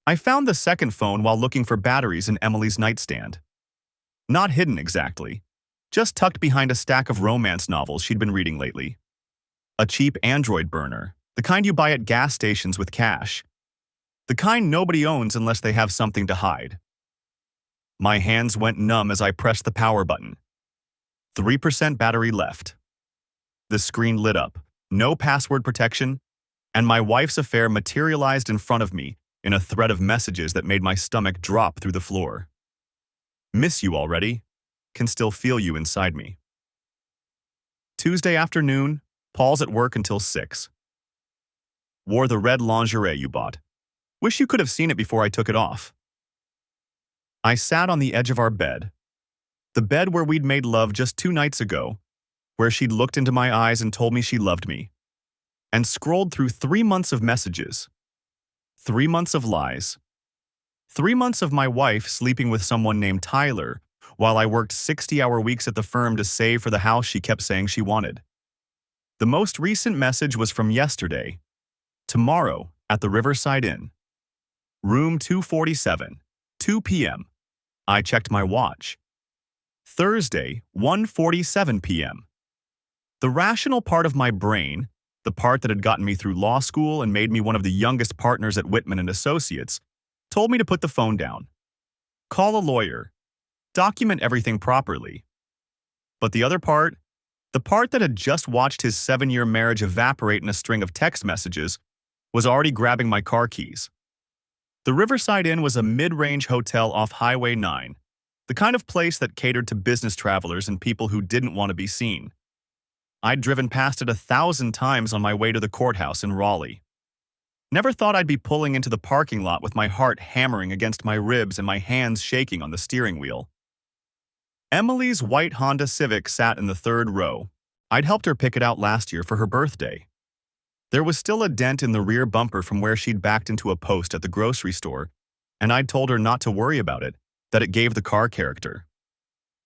I found the second phone while looking for batteries in Emily's nightstand. Not hidden exactly, just tucked behind a stack of romance novels she'd been reading lately. A cheap Android burner, the kind you buy at gas stations with cash. The kind nobody owns unless they have something to hide. My hands went numb as I pressed the power button. 3% battery left. The screen lit up, no password protection, and my wife's affair materialized in front of me in a thread of messages that made my stomach drop through the floor. Miss you already. Can still feel you inside me. Tuesday afternoon, Paul's at work until 6. Wore the red lingerie you bought. Wish you could have seen it before I took it off. I sat on the edge of our bed. The bed where we'd made love just 2 nights ago, where she'd looked into my eyes and told me she loved me, and scrolled through 3 months of messages. 3 months of lies. 3 months of my wife sleeping with someone named Tyler while I worked 60-hour weeks at the firm to save for the house she kept saying she wanted. The most recent message was from yesterday. Tomorrow at the Riverside Inn. Room 247, 2 p.m. I checked my watch. Thursday, 1:47 p.m. The rational part of my brain, the part that had gotten me through law school and made me one of the youngest partners at Whitman and Associates, told me to put the phone down. Call a lawyer. Document everything properly. But the other part, the part that had just watched his 7-year marriage evaporate in a string of text messages, was already grabbing my car keys. The Riverside Inn was a mid-range hotel off Highway 9, the kind of place that catered to business travelers and people who didn't want to be seen. I'd driven past it 1,000 times on my way to the courthouse in Raleigh. Never thought I'd be pulling into the parking lot with my heart hammering against my ribs and my hands shaking on the steering wheel. Emily's white Honda Civic sat in the 3rd row. I'd helped her pick it out last year for her birthday. There was still a dent in the rear bumper from where she'd backed into a post at the grocery store, and I'd told her not to worry about it, that it gave the car character.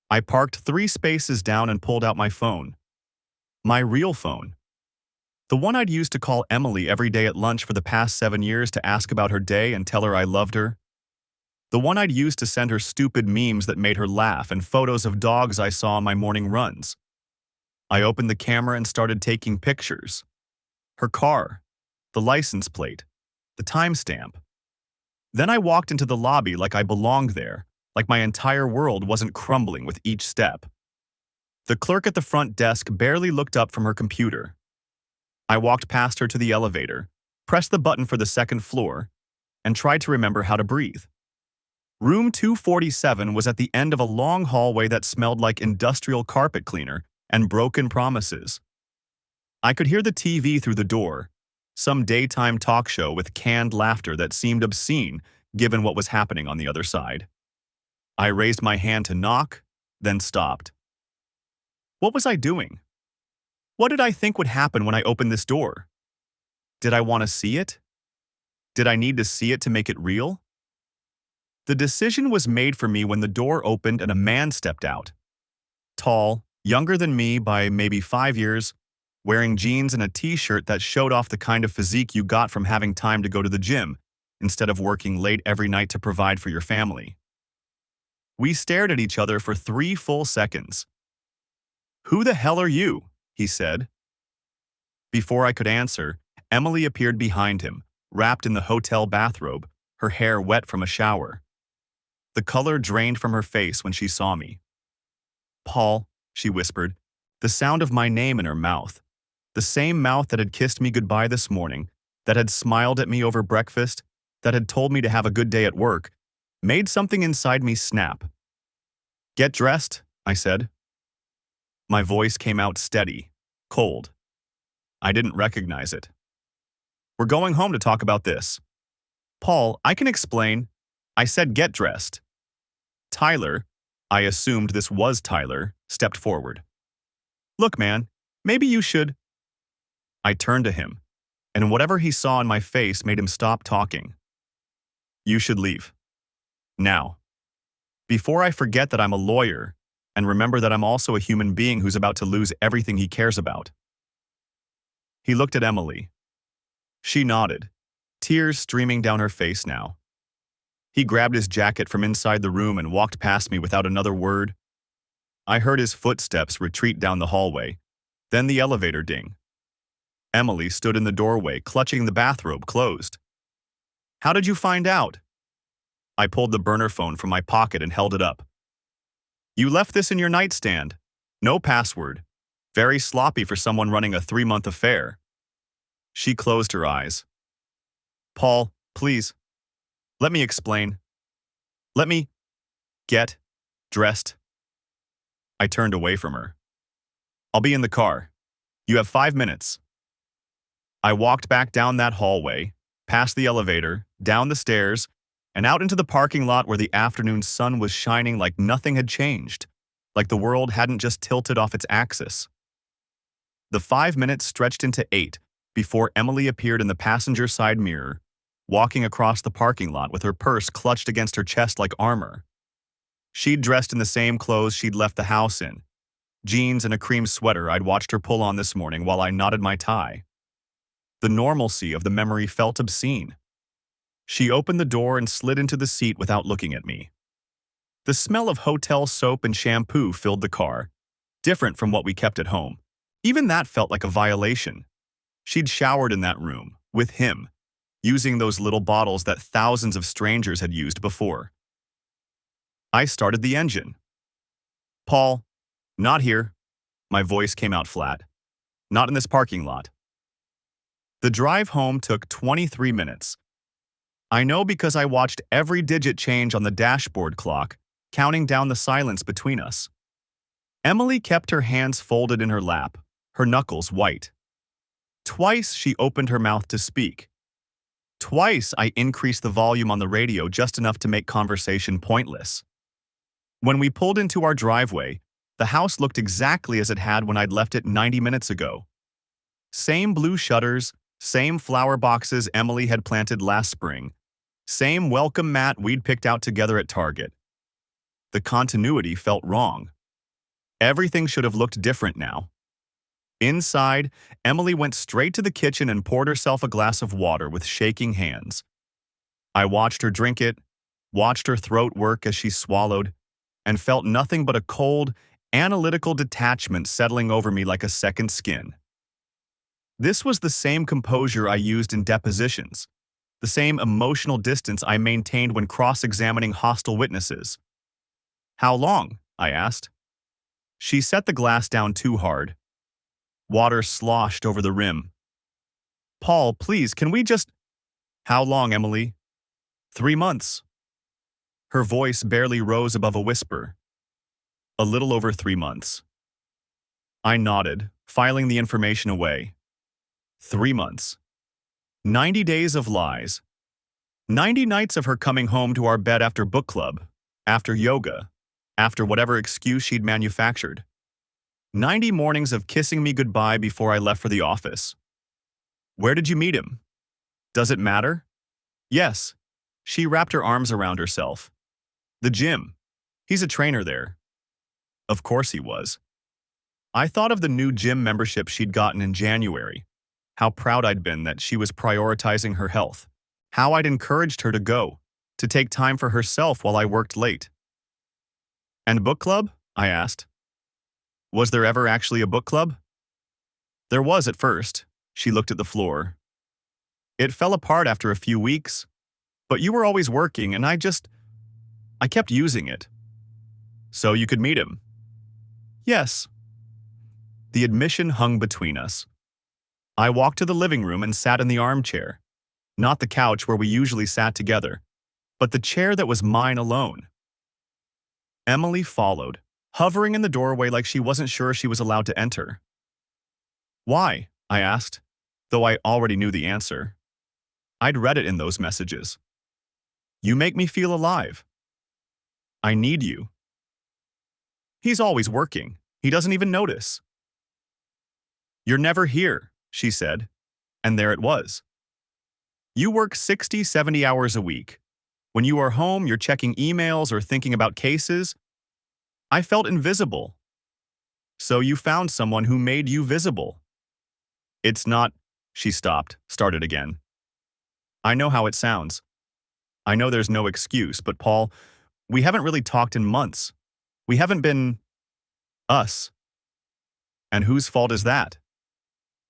I parked 3 spaces down and pulled out my phone. My real phone. The one I'd used to call Emily every day at lunch for the past 7 years to ask about her day and tell her I loved her. The one I'd used to send her stupid memes that made her laugh and photos of dogs I saw on my morning runs. I opened the camera and started taking pictures. Her car, the license plate, the timestamp. Then I walked into the lobby like I belonged there, like my entire world wasn't crumbling with each step. The clerk at the front desk barely looked up from her computer. I walked past her to the elevator, pressed the button for the 2nd floor, and tried to remember how to breathe. Room 247 was at the end of a long hallway that smelled like industrial carpet cleaner and broken promises. I could hear the TV through the door, some daytime talk show with canned laughter that seemed obscene given what was happening on the other side. I raised my hand to knock, then stopped. What was I doing? What did I think would happen when I opened this door? Did I want to see it? Did I need to see it to make it real? The decision was made for me when the door opened and a man stepped out. Tall, younger than me by maybe 5 years, wearing jeans and a t-shirt that showed off the kind of physique you got from having time to go to the gym instead of working late every night to provide for your family. We stared at each other for 3 full seconds. "Who the hell are you?" he said. Before I could answer, Emily appeared behind him, wrapped in the hotel bathrobe, her hair wet from a shower. The color drained from her face when she saw me. "Paul," she whispered, the sound of my name in her mouth, the same mouth that had kissed me goodbye this morning, that had smiled at me over breakfast, that had told me to have a good day at work, made something inside me snap. "Get dressed," I said. My voice came out steady, cold. I didn't recognize it. "We're going home to talk about this." "Paul, I can explain." I said get dressed. Tyler, I assumed this was Tyler, stepped forward. "Look, man, maybe you should." I turned to him, and whatever he saw in my face made him stop talking. "You should leave. Now. Before I forget that I'm a lawyer, and remember that I'm also a human being who's about to lose everything he cares about." He looked at Emily. She nodded, tears streaming down her face now. He grabbed his jacket from inside the room and walked past me without another word. I heard his footsteps retreat down the hallway, then the elevator ding. Emily stood in the doorway, clutching the bathrobe closed. "How did you find out?" I pulled the burner phone from my pocket and held it up. "You left this in your nightstand. No password. Very sloppy for someone running a 3-month affair." She closed her eyes. "Paul, please. Let me explain. Let me get dressed." I turned away from her. "I'll be in the car. You have 5 minutes." I walked back down that hallway, past the elevator, down the stairs, and out into the parking lot where the afternoon sun was shining like nothing had changed, like the world hadn't just tilted off its axis. The 5 minutes stretched into 8 before Emily appeared in the passenger side mirror, walking across the parking lot with her purse clutched against her chest like armor. She'd dressed in the same clothes she'd left the house in, jeans and a cream sweater I'd watched her pull on this morning while I knotted my tie. The normalcy of the memory felt obscene. She opened the door and slid into the seat without looking at me. The smell of hotel soap and shampoo filled the car, different from what we kept at home. Even that felt like a violation. She'd showered in that room, with him, using those little bottles that thousands of strangers had used before. I started the engine. "Paul, not here." My voice came out flat. "Not in this parking lot." The drive home took 23 minutes. I know because I watched every digit change on the dashboard clock, counting down the silence between us. Emily kept her hands folded in her lap, her knuckles white. Twice she opened her mouth to speak. Twice I increased the volume on the radio just enough to make conversation pointless. When we pulled into our driveway, the house looked exactly as it had when I'd left it 90 minutes ago. Same blue shutters, same flower boxes Emily had planted last spring, same welcome mat we'd picked out together at Target. The continuity felt wrong. Everything should have looked different now. Inside, Emily went straight to the kitchen and poured herself a glass of water with shaking hands. I watched her drink it, watched her throat work as she swallowed, and felt nothing but a cold, analytical detachment settling over me like a second skin. This was the same composure I used in depositions, the same emotional distance I maintained when cross-examining hostile witnesses. "How long?" I asked. She set the glass down too hard. Water sloshed over the rim. "Paul, please, can we just—" "How long, Emily?" 3 months. Her voice barely rose above a whisper. "A little over 3 months." I nodded, filing the information away. 3 months. 90 days of lies. 90 nights of her coming home to our bed after book club, after yoga, after whatever excuse she'd manufactured. 90 mornings of kissing me goodbye before I left for the office. "Where did you meet him?" "Does it matter?" "Yes." She wrapped her arms around herself. "The gym. He's a trainer there." Of course he was. I thought of the new gym membership she'd gotten in January, how proud I'd been that she was prioritizing her health, how I'd encouraged her to go, to take time for herself while I worked late. "And book club?" I asked. "Was there ever actually a book club?" "There was at first." She looked at the floor. "It fell apart after a few weeks, but you were always working and I kept using it." "So you could meet him?" "Yes." The admission hung between us. I walked to the living room and sat in the armchair, not the couch where we usually sat together, but the chair that was mine alone. Emily followed, hovering in the doorway like she wasn't sure she was allowed to enter. "Why?" I asked, though I already knew the answer. I'd read it in those messages. "You make me feel alive. I need you." "He's always working. He doesn't even notice." "You're never here," she said, and there it was. "You work 60, 70 hours a week. When you are home, you're checking emails or thinking about cases. I felt invisible. So you found someone who made you visible." "It's not—" She stopped, started again. "I know how it sounds." I know there's no excuse, but Paul, we haven't really talked in months. We haven't been us. And whose fault is that?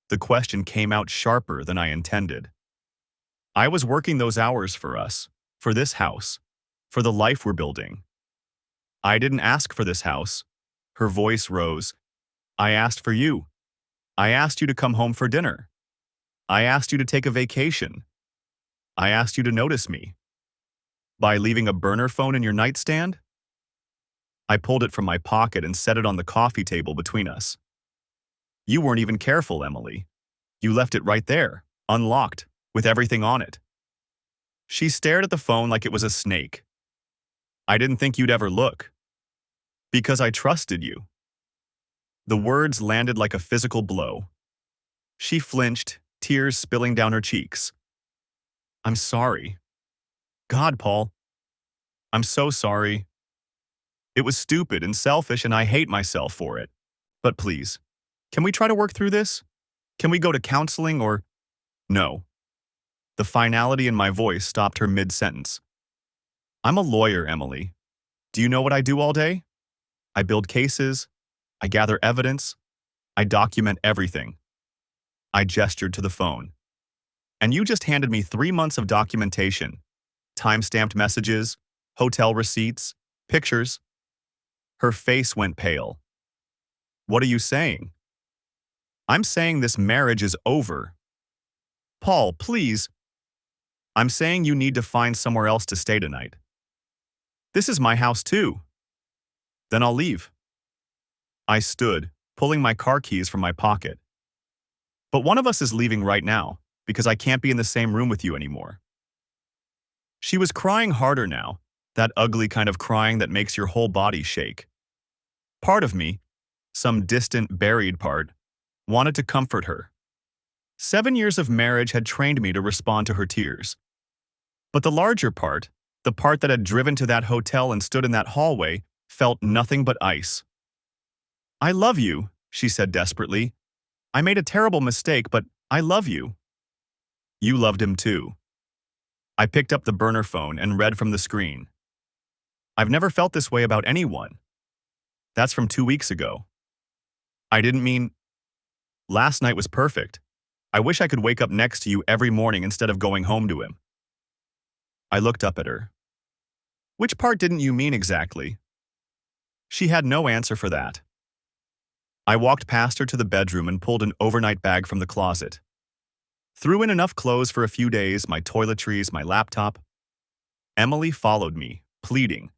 The question came out sharper than I intended. I was working those hours for us, for this house, for the life we're building. I didn't ask for this house. Her voice rose. I asked for you. I asked you to come home for dinner. I asked you to take a vacation. I asked you to notice me. By leaving a burner phone in your nightstand? I pulled it from my pocket and set it on the coffee table between us. You weren't even careful, Emily. You left it right there, unlocked, with everything on it. She stared at the phone like it was a snake. I didn't think you'd ever look. Because I trusted you. The words landed like a physical blow. She flinched, tears spilling down her cheeks. I'm sorry. God, Paul. I'm so sorry. It was stupid and selfish, and I hate myself for it. But please, can we try to work through this? Can we go to counseling or… No. The finality in my voice stopped her mid-sentence. I'm a lawyer, Emily. Do you know what I do all day? I build cases. I gather evidence. I document everything. I gestured to the phone. And you just handed me 3 months of documentation. Time-stamped messages, hotel receipts, pictures. Her face went pale. What are you saying? I'm saying this marriage is over. Paul, please. I'm saying you need to find somewhere else to stay tonight. This is my house too. Then I'll leave. I stood, pulling my car keys from my pocket. But one of us is leaving right now, because I can't be in the same room with you anymore. She was crying harder now, that ugly kind of crying that makes your whole body shake. Part of me, some distant, buried part, wanted to comfort her. 7 years of marriage had trained me to respond to her tears. But the larger part, the part that had driven to that hotel and stood in that hallway, felt nothing but ice. I love you, she said desperately. I made a terrible mistake, but I love you. You loved him too. I picked up the burner phone and read from the screen. I've never felt this way about anyone. That's from 2 weeks ago. I didn't mean… Last night was perfect. I wish I could wake up next to you every morning instead of going home to him. I looked up at her. Which part didn't you mean exactly? She had no answer for that. I walked past her to the bedroom and pulled an overnight bag from the closet. Threw in enough clothes for a few days, my toiletries, my laptop. Emily followed me, pleading,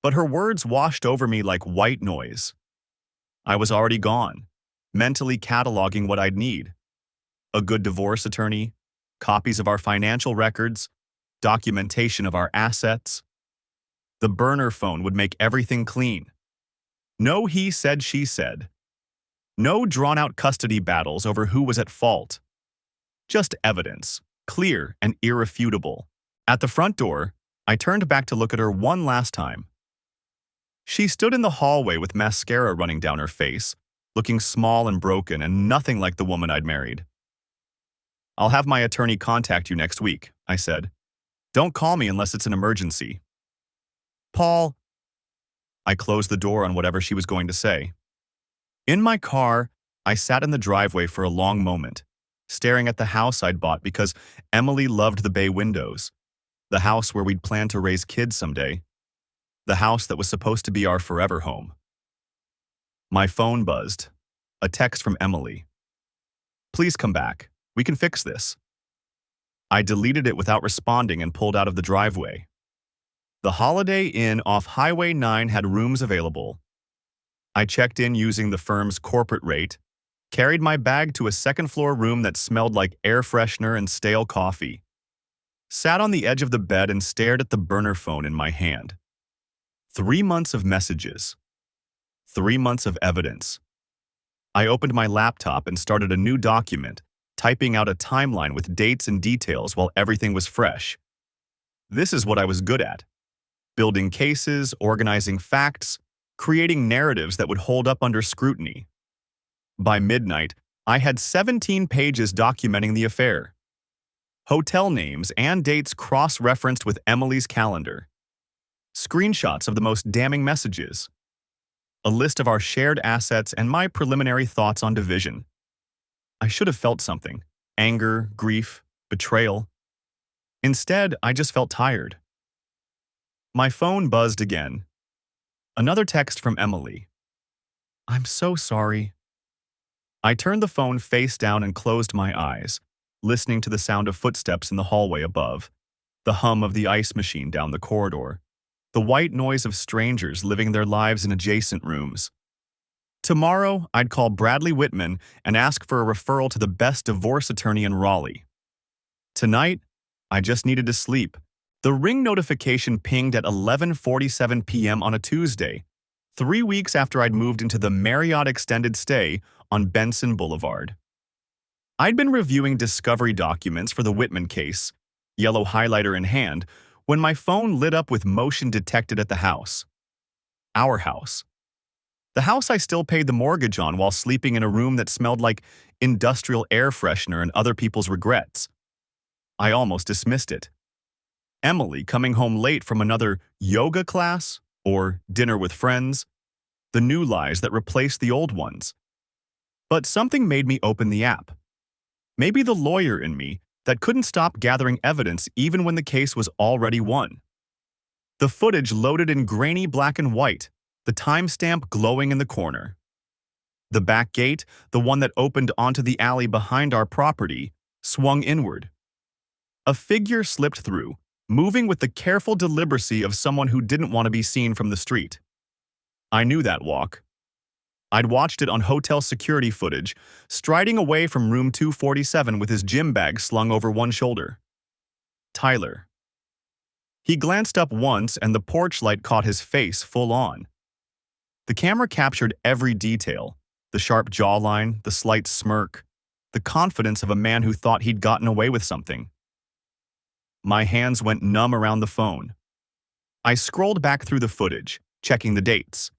but her words washed over me like white noise. I was already gone, mentally cataloging what I'd need. A good divorce attorney, copies of our financial records, documentation of our assets. The burner phone would make everything clean. No he said, she said. No drawn-out custody battles over who was at fault. Just evidence, clear and irrefutable. At the front door, I turned back to look at her one last time. She stood in the hallway with mascara running down her face, looking small and broken and nothing like the woman I'd married. I'll have my attorney contact you next week, I said. Don't call me unless it's an emergency. Paul. I closed the door on whatever she was going to say. In my car, I sat in the driveway for a long moment, staring at the house I'd bought because Emily loved the bay windows, the house where we'd planned to raise kids someday, the house that was supposed to be our forever home. My phone buzzed, a text from Emily. Please come back. We can fix this. I deleted it without responding and pulled out of the driveway. The Holiday Inn off Highway 9 had rooms available. I checked in using the firm's corporate rate, carried my bag to a second-floor room that smelled like air freshener and stale coffee, sat on the edge of the bed and stared at the burner phone in my hand. 3 months of messages. 3 months of evidence. I opened my laptop and started a new document, typing out a timeline with dates and details while everything was fresh. This is what I was good at. Building cases, organizing facts, creating narratives that would hold up under scrutiny. By midnight, I had 17 pages documenting the affair. Hotel names and dates cross-referenced with Emily's calendar. Screenshots of the most damning messages. A list of our shared assets and my preliminary thoughts on division. I should have felt something. Anger, grief, betrayal. Instead, I just felt tired. My phone buzzed again. Another text from Emily. I'm so sorry. I turned the phone face down and closed my eyes, listening to the sound of footsteps in the hallway above, the hum of the ice machine down the corridor, the white noise of strangers living their lives in adjacent rooms. Tomorrow, I'd call Bradley Whitman and ask for a referral to the best divorce attorney in Raleigh. Tonight, I just needed to sleep. The Ring notification pinged at 11:47 p.m. on a Tuesday, 3 weeks after I'd moved into the Marriott extended stay on Benson Boulevard. I'd been reviewing discovery documents for the Whitman case, yellow highlighter in hand, when my phone lit up with motion detected at the house. Our house. The house I still paid the mortgage on while sleeping in a room that smelled like industrial air freshener and other people's regrets. I almost dismissed it. Emily coming home late from another yoga class or dinner with friends. The new lies that replaced the old ones. But something made me open the app. Maybe the lawyer in me that couldn't stop gathering evidence even when the case was already won. The footage loaded in grainy black and white, the timestamp glowing in the corner. The back gate, the one that opened onto the alley behind our property, swung inward. A figure slipped through, moving with the careful deliberacy of someone who didn't want to be seen from the street. I knew that walk. I'd watched it on hotel security footage, striding away from room 247 with his gym bag slung over one shoulder. Tyler. He glanced up once and the porch light caught his face full on. The camera captured every detail, the sharp jawline, the slight smirk, the confidence of a man who thought he'd gotten away with something. My hands went numb around the phone. I scrolled back through the footage, checking the dates.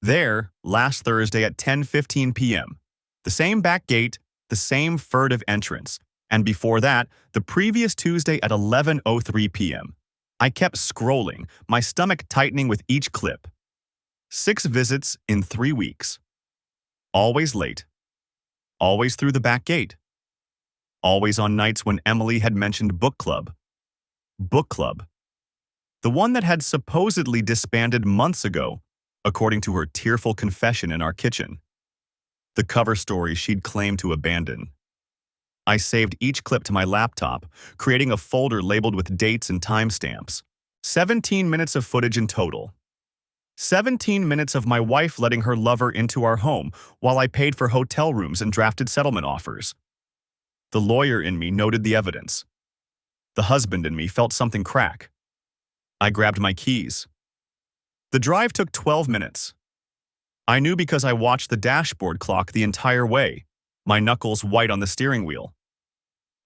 There, last Thursday at 10:15 p.m., the same back gate, the same furtive entrance, and before that, the previous Tuesday at 11:03 p.m. I kept scrolling, my stomach tightening with each clip. 6 visits in 3 weeks. Always late. Always through the back gate. Always on nights when Emily had mentioned book club. Book club. The one that had supposedly disbanded months ago, according to her tearful confession in our kitchen. The cover story she'd claimed to abandon. I saved each clip to my laptop, creating a folder labeled with dates and timestamps. 17 minutes of footage in total. 17 minutes of my wife letting her lover into our home while I paid for hotel rooms and drafted settlement offers. The lawyer in me noted the evidence. The husband in me felt something crack. I grabbed my keys. The drive took 12 minutes. I knew because I watched the dashboard clock the entire way, my knuckles white on the steering wheel.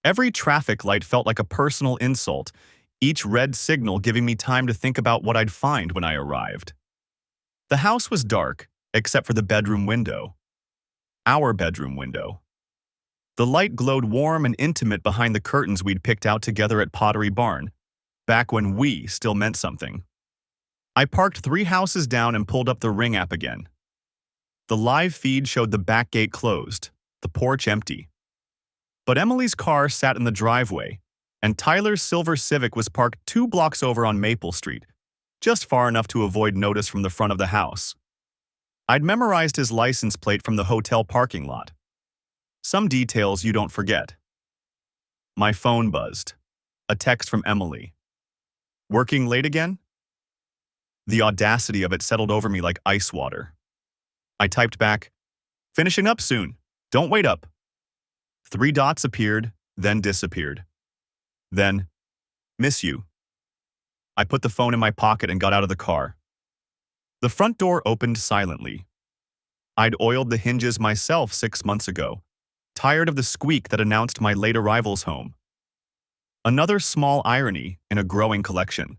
Every traffic light felt like a personal insult, each red signal giving me time to think about what I'd find when I arrived. The house was dark, except for the bedroom window. Our bedroom window. The light glowed warm and intimate behind the curtains we'd picked out together at Pottery Barn, back when we still meant something. I parked 3 houses down and pulled up the Ring app again. The live feed showed the back gate closed, the porch empty. But Emily's car sat in the driveway, and Tyler's silver Civic was parked 2 blocks over on Maple Street, just far enough to avoid notice from the front of the house. I'd memorized his license plate from the hotel parking lot. Some details you don't forget. My phone buzzed. A text from Emily. Working late again? The audacity of it settled over me like ice water. I typed back, finishing up soon. Don't wait up. 3 dots appeared, then disappeared. Then, miss you. I put the phone in my pocket and got out of the car. The front door opened silently. I'd oiled the hinges myself 6 months ago, tired of the squeak that announced my late arrivals home. Another small irony in a growing collection.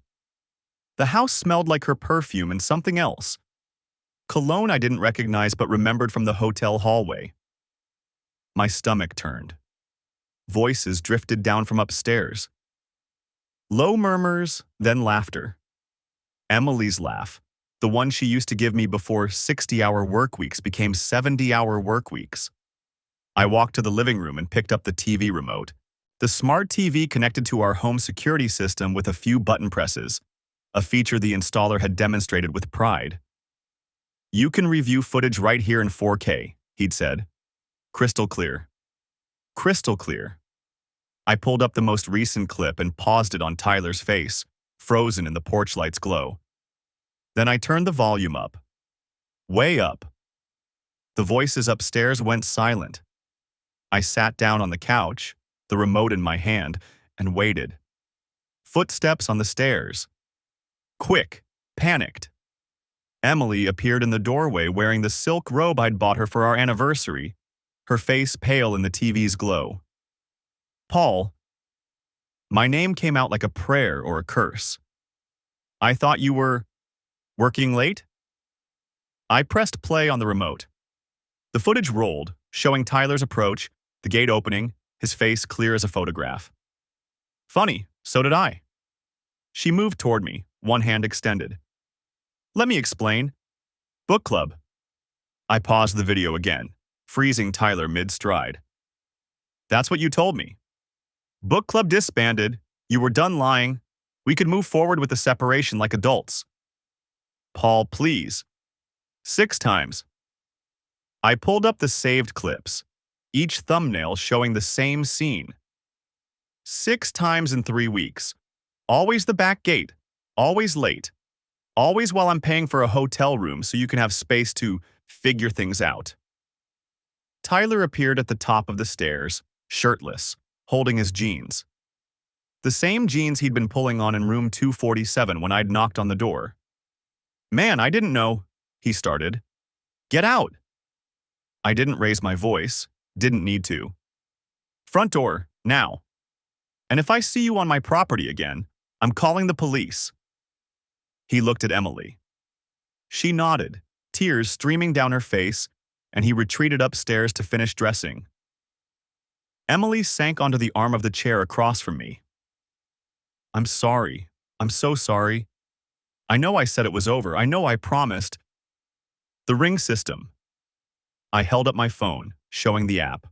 The house smelled like her perfume and something else. Cologne I didn't recognize but remembered from the hotel hallway. My stomach turned. Voices drifted down from upstairs. Low murmurs, then laughter. Emily's laugh, the one she used to give me before 60-hour work weeks became 70-hour work weeks. I walked to the living room and picked up the TV remote. The smart TV connected to our home security system with a few button presses, a feature the installer had demonstrated with pride. "You can review footage right here in 4K, he'd said. Crystal clear. Crystal clear. I pulled up the most recent clip and paused it on Tyler's face, frozen in the porch light's glow. Then I turned the volume up. Way up. The voices upstairs went silent. I sat down on the couch, the remote in my hand, and waited. Footsteps on the stairs. Quick, panicked. Emily appeared in the doorway wearing the silk robe I'd bought her for our anniversary, her face pale in the TV's glow. "Paul." My name came out like a prayer or a curse. "I thought you were working late?" I pressed play on the remote. The footage rolled, showing Tyler's approach, the gate opening, his face clear as a photograph. "Funny, so did I." She moved toward me, one hand extended. "Let me explain. Book club." I paused the video again, freezing Tyler mid-stride. "That's what you told me. Book club disbanded, you were done lying, we could move forward with the separation like adults." "Paul, please." 6 times. I pulled up the saved clips, each thumbnail showing the same scene. 6 times in 3 weeks. Always the back gate, always late, always while I'm paying for a hotel room so you can have space to figure things out. Tyler appeared at the top of the stairs, shirtless, holding his jeans. The same jeans he'd been pulling on in room 247 when I'd knocked on the door. "Man, I didn't know," he started. "Get out." I didn't raise my voice, didn't need to. "Front door, now. And if I see you on my property again, I'm calling the police." He looked at Emily. She nodded, tears streaming down her face, and he retreated upstairs to finish dressing. Emily sank onto the arm of the chair across from me. "I'm sorry. I'm so sorry. I know I said it was over. I know I promised." "The Ring system." I held up my phone, showing the app.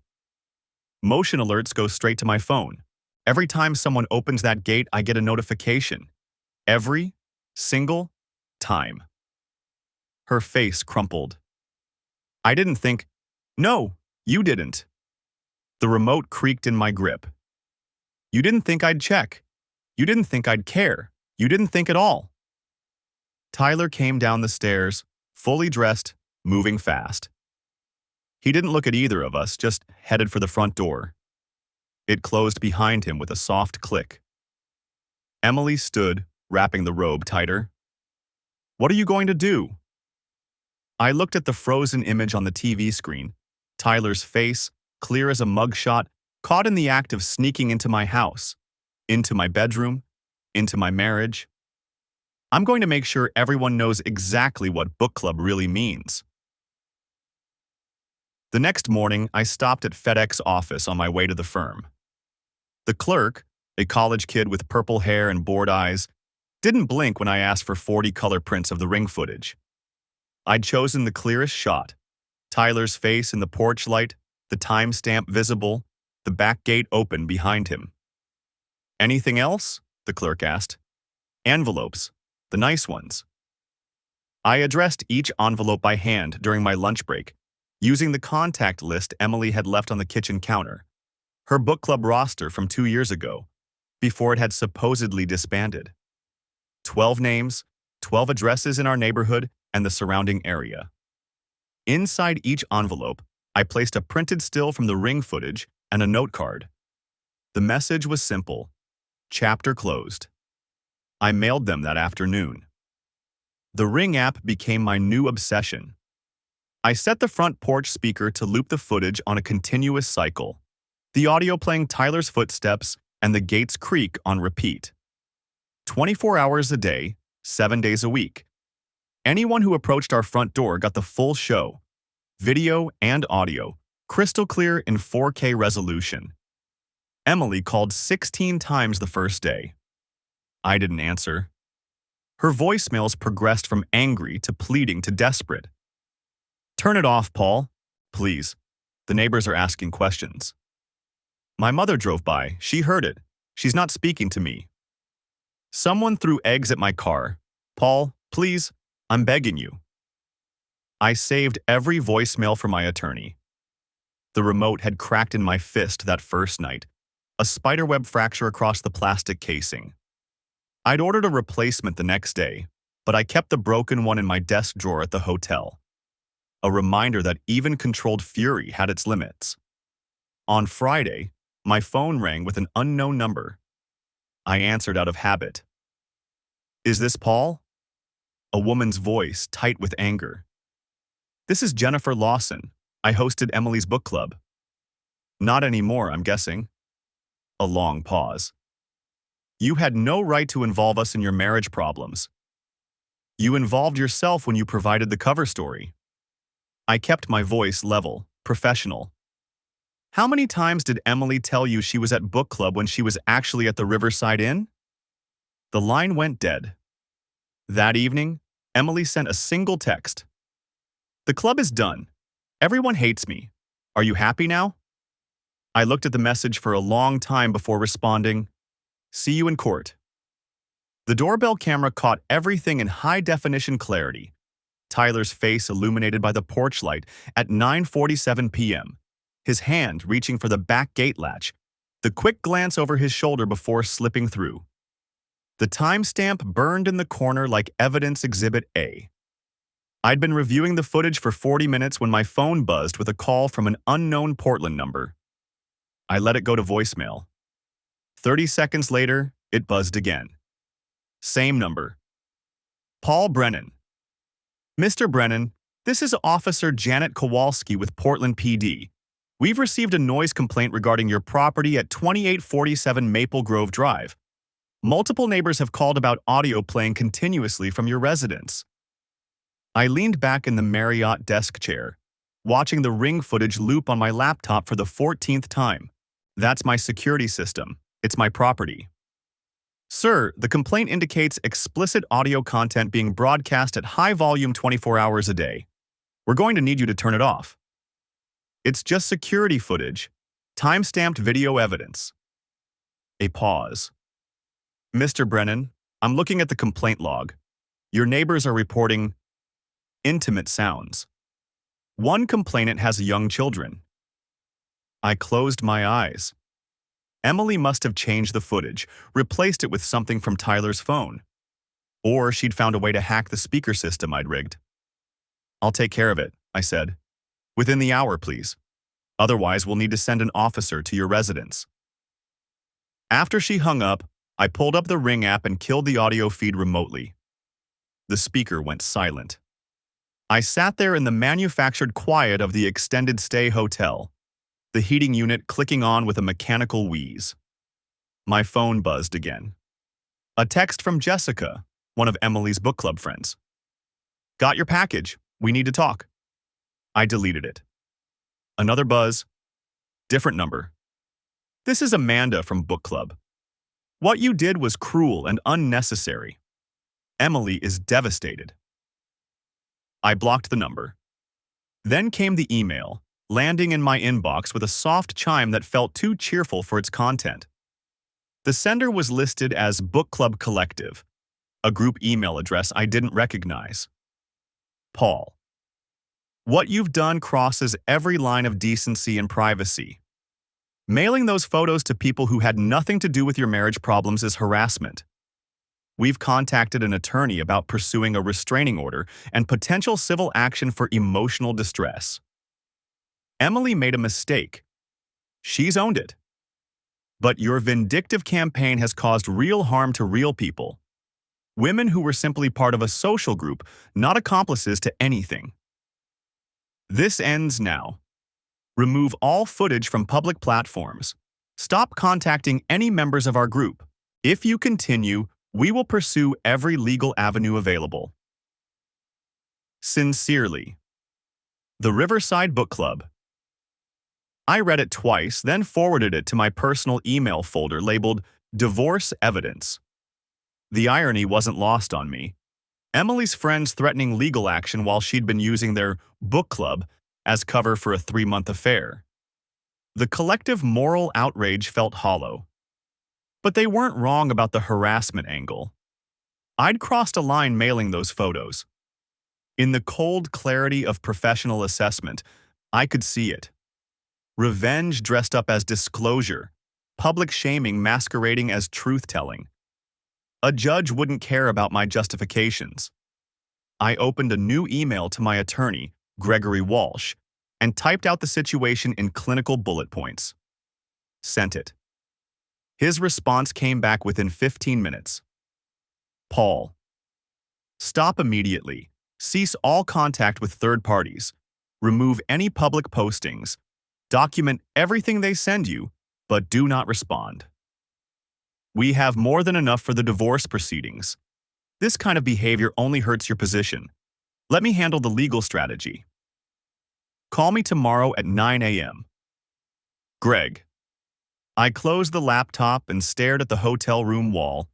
Motion alerts go straight to my phone. Every time someone opens that gate, I get a notification. Every single time. Her face crumpled. I didn't think, "No, you didn't." The remote creaked in my grip. "You didn't think I'd check. You didn't think I'd care. You didn't think at all." Tyler came down the stairs, fully dressed, moving fast. He didn't look at either of us, just headed for the front door. It closed behind him with a soft click. Emily stood, wrapping the robe tighter. "What are you going to do?" I looked at the frozen image on the TV screen, Tyler's face, clear as a mugshot, caught in the act of sneaking into my house, into my bedroom, into my marriage. I'm going to make sure everyone knows exactly what book club really means. The next morning, I stopped at FedEx office on my way to the firm. The clerk, a college kid with purple hair and bored eyes, didn't blink when I asked for 40 color prints of the Ring footage. I'd chosen the clearest shot, Tyler's face in the porch light, the timestamp visible, the back gate open behind him. "Anything else?" the clerk asked. "Envelopes, the nice ones." I addressed each envelope by hand during my lunch break, using the contact list Emily had left on the kitchen counter, her book club roster from 2 years ago, before it had supposedly disbanded. 12 names, 12 addresses in our neighborhood and the surrounding area. Inside each envelope, I placed a printed still from the Ring footage and a note card. The message was simple: chapter closed. I mailed them that afternoon. The Ring app became my new obsession. I set the front porch speaker to loop the footage on a continuous cycle, the audio playing Tyler's footsteps and the gate's creak on repeat. 24 hours a day, 7 days a week. Anyone who approached our front door got the full show, video and audio, crystal clear in 4K resolution. Emily called 16 times the first day. I didn't answer. Her voicemails progressed from angry to pleading to desperate. "Turn it off, Paul. Please. The neighbors are asking questions." My mother drove by. She heard it. She's not speaking to me. "Someone threw eggs at my car. Paul, please, I'm begging you." I saved every voicemail for my attorney. The remote had cracked in my fist that first night, a spiderweb fracture across the plastic casing. I'd ordered a replacement the next day, but I kept the broken one in my desk drawer at the hotel. A reminder that even controlled fury had its limits. On Friday, my phone rang with an unknown number. I answered out of habit. "Is this Paul?" A woman's voice, tight with anger. "This is Jennifer Lawson. I hosted Emily's book club." "Not anymore, I'm guessing." A long pause. "You had no right to involve us in your marriage problems. You involved yourself when you provided the cover story." I kept my voice level, professional. "How many times did Emily tell you she was at book club when she was actually at the Riverside Inn?" The line went dead. That evening, Emily sent a single text. "The club is done. Everyone hates me. Are you happy now?" I looked at the message for a long time before responding, "See you in court." The doorbell camera caught everything in high-definition clarity. Tyler's face illuminated by the porch light at 9:47 p.m., his hand reaching for the back gate latch, the quick glance over his shoulder before slipping through. The timestamp burned in the corner like evidence exhibit A. I'd been reviewing the footage for 40 minutes when my phone buzzed with a call from an unknown Portland number. I let it go to voicemail. 30 seconds later, it buzzed again. Same number. "Paul Brennan." "Mr. Brennan, this is Officer Janet Kowalski with Portland PD. We've received a noise complaint regarding your property at 2847 Maple Grove Drive. Multiple neighbors have called about audio playing continuously from your residence." I leaned back in the Marriott desk chair, watching the ring footage loop on my laptop for the 14th time. That's my security system. It's my property. "Sir, the complaint indicates explicit audio content being broadcast at high volume 24 hours a day. We're going to need you to turn it off." "It's just security footage. Time-stamped video evidence." A pause. "Mr. Brennan, I'm looking at the complaint log. Your neighbors are reporting intimate sounds. One complainant has young children." I closed my eyes. Emily must have changed the footage, replaced it with something from Tyler's phone. Or she'd found a way to hack the speaker system I'd rigged. "I'll take care of it," I said. "Within the hour, please. Otherwise, we'll need to send an officer to your residence." After she hung up, I pulled up the Ring app and killed the audio feed remotely. The speaker went silent. I sat there in the manufactured quiet of the extended stay hotel, the heating unit clicking on with a mechanical wheeze. My phone buzzed again. A text from Jessica, one of Emily's book club friends. "Got your package. We need to talk." I deleted it. Another buzz. Different number. "This is Amanda from book club. What you did was cruel and unnecessary. Emily is devastated." I blocked the number. Then came the email, landing in my inbox with a soft chime that felt too cheerful for its content. The sender was listed as Book Club Collective, a group email address I didn't recognize. "Paul, what you've done crosses every line of decency and privacy. Mailing those photos to people who had nothing to do with your marriage problems is harassment. We've contacted an attorney about pursuing a restraining order and potential civil action for emotional distress. Emily made a mistake. She's owned it. But your vindictive campaign has caused real harm to real people. Women who were simply part of a social group, not accomplices to anything. This ends now. Remove all footage from public platforms. Stop contacting any members of our group. If you continue, we will pursue every legal avenue available. Sincerely, the Riverside Book Club." I read it twice, then forwarded it to my personal email folder labeled Divorce Evidence. The irony wasn't lost on me. Emily's friends threatening legal action while she'd been using their book club as cover for a 3-month affair. The collective moral outrage felt hollow. But they weren't wrong about the harassment angle. I'd crossed a line mailing those photos. In the cold clarity of professional assessment, I could see it. Revenge dressed up as disclosure, public shaming masquerading as truth-telling. A judge wouldn't care about my justifications. I opened a new email to my attorney, Gregory Walsh, and typed out the situation in clinical bullet points. Sent it. His response came back within 15 minutes. Paul. Stop immediately. Cease all contact with third parties. Remove any public postings. Document everything they send you, but do not respond. We have more than enough for the divorce proceedings. This kind of behavior only hurts your position. Let me handle the legal strategy. Call me tomorrow at 9 a.m. Greg. I closed the laptop and stared at the hotel room wall,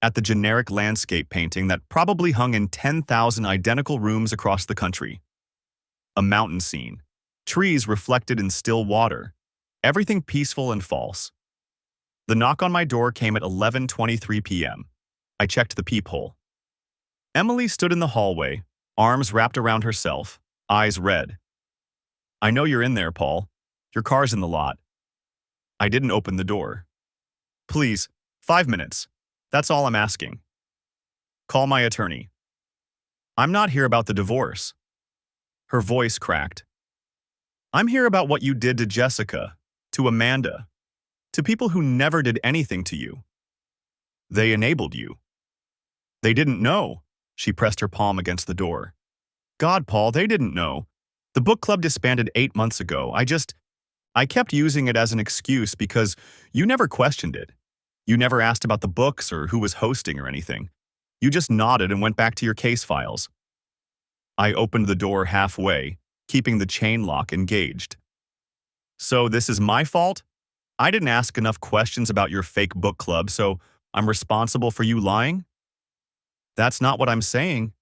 at the generic landscape painting that probably hung in 10,000 identical rooms across the country. A mountain scene, trees reflected in still water, everything peaceful and false. The knock on my door came at 11:23 p.m. I checked the peephole. Emily stood in the hallway, arms wrapped around herself, eyes red. I know you're in there, Paul. Your car's in the lot. I didn't open the door. Please, 5 minutes. That's all I'm asking. Call my attorney. I'm not here about the divorce. Her voice cracked. I'm here about what you did to Jessica, to Amanda, to people who never did anything to you. They enabled you. They didn't know. She pressed her palm against the door. God, Paul, they didn't know. The book club disbanded 8 months ago. I kept using it as an excuse because you never questioned it. You never asked about the books or who was hosting or anything. You just nodded and went back to your case files. I opened the door halfway, keeping the chain lock engaged. So this is my fault? I didn't ask enough questions about your fake book club, so I'm responsible for you lying? That's not what I'm saying.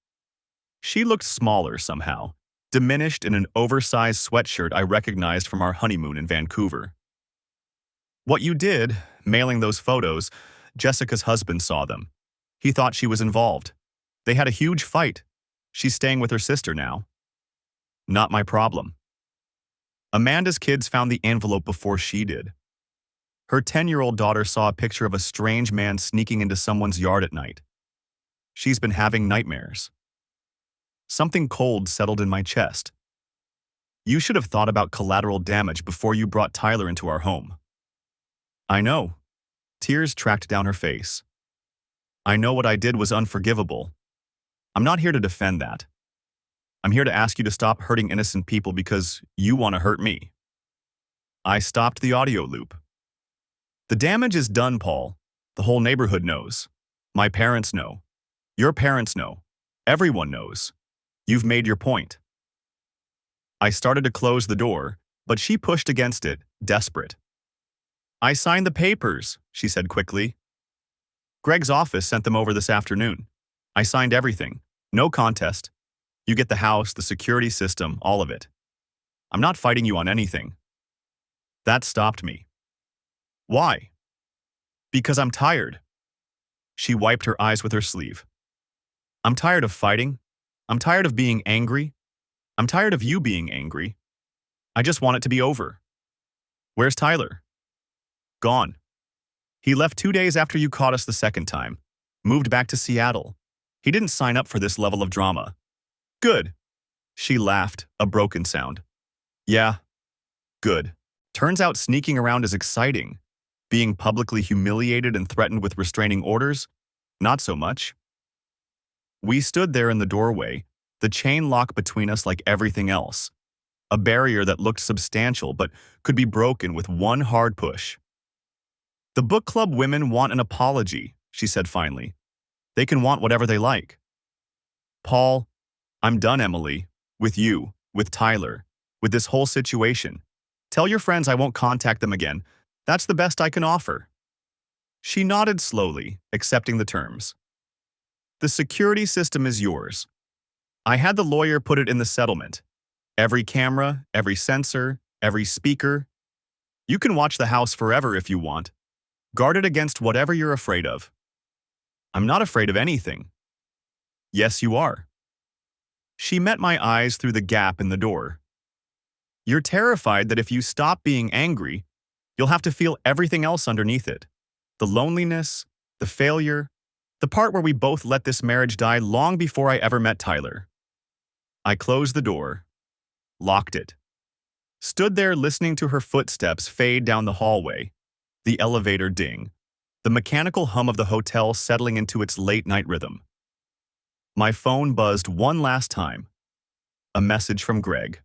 She looked smaller somehow, diminished in an oversized sweatshirt I recognized from our honeymoon in Vancouver. What you did, mailing those photos, Jessica's husband saw them. He thought she was involved. They had a huge fight. She's staying with her sister now. Not my problem. Amanda's kids found the envelope before she did. Her 10-year-old daughter saw a picture of a strange man sneaking into someone's yard at night. She's been having nightmares. Something cold settled in my chest. You should have thought about collateral damage before you brought Tyler into our home. I know. Tears tracked down her face. I know what I did was unforgivable. I'm not here to defend that. I'm here to ask you to stop hurting innocent people because you want to hurt me. I stopped the audio loop. The damage is done, Paul. The whole neighborhood knows. My parents know. Your parents know. Everyone knows. You've made your point. I started to close the door, but she pushed against it, desperate. I signed the papers, she said quickly. Greg's office sent them over this afternoon. I signed everything. No contest. You get the house, the security system, all of it. I'm not fighting you on anything. That stopped me. Why? Because I'm tired. She wiped her eyes with her sleeve. I'm tired of fighting. I'm tired of being angry. I'm tired of you being angry. I just want it to be over. Where's Tyler? Gone. He left 2 days after you caught us the second time. Moved back to Seattle. He didn't sign up for this level of drama. Good. She laughed, a broken sound. Yeah. Good. Turns out sneaking around is exciting. Being publicly humiliated and threatened with restraining orders? Not so much. We stood there in the doorway, the chain lock between us like everything else. A barrier that looked substantial but could be broken with one hard push. The book club women want an apology, she said finally. They can want whatever they like. Paul, I'm done, Emily. With you, with Tyler, with this whole situation. Tell your friends I won't contact them again. That's the best I can offer." She nodded slowly, accepting the terms. "The security system is yours. I had the lawyer put it in the settlement. Every camera, every sensor, every speaker. You can watch the house forever if you want. Guard it against whatever you're afraid of." "I'm not afraid of anything." "Yes, you are." She met my eyes through the gap in the door. "You're terrified that if you stop being angry, you'll have to feel everything else underneath it. The loneliness, the failure, the part where we both let this marriage die long before I ever met Tyler." I closed the door, locked it, stood there listening to her footsteps fade down the hallway, the elevator ding, the mechanical hum of the hotel settling into its late-night rhythm. My phone buzzed one last time. A message from Greg.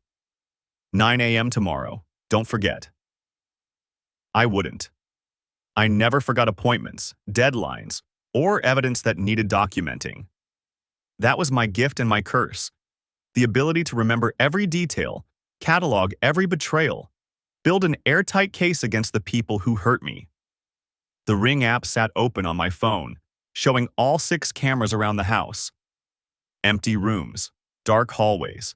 9 a.m. tomorrow. Don't forget. I wouldn't. I never forgot appointments, deadlines, or evidence that needed documenting. That was my gift and my curse. The ability to remember every detail, catalog every betrayal, build an airtight case against the people who hurt me. The Ring app sat open on my phone, showing all 6 cameras around the house. Empty rooms, dark hallways.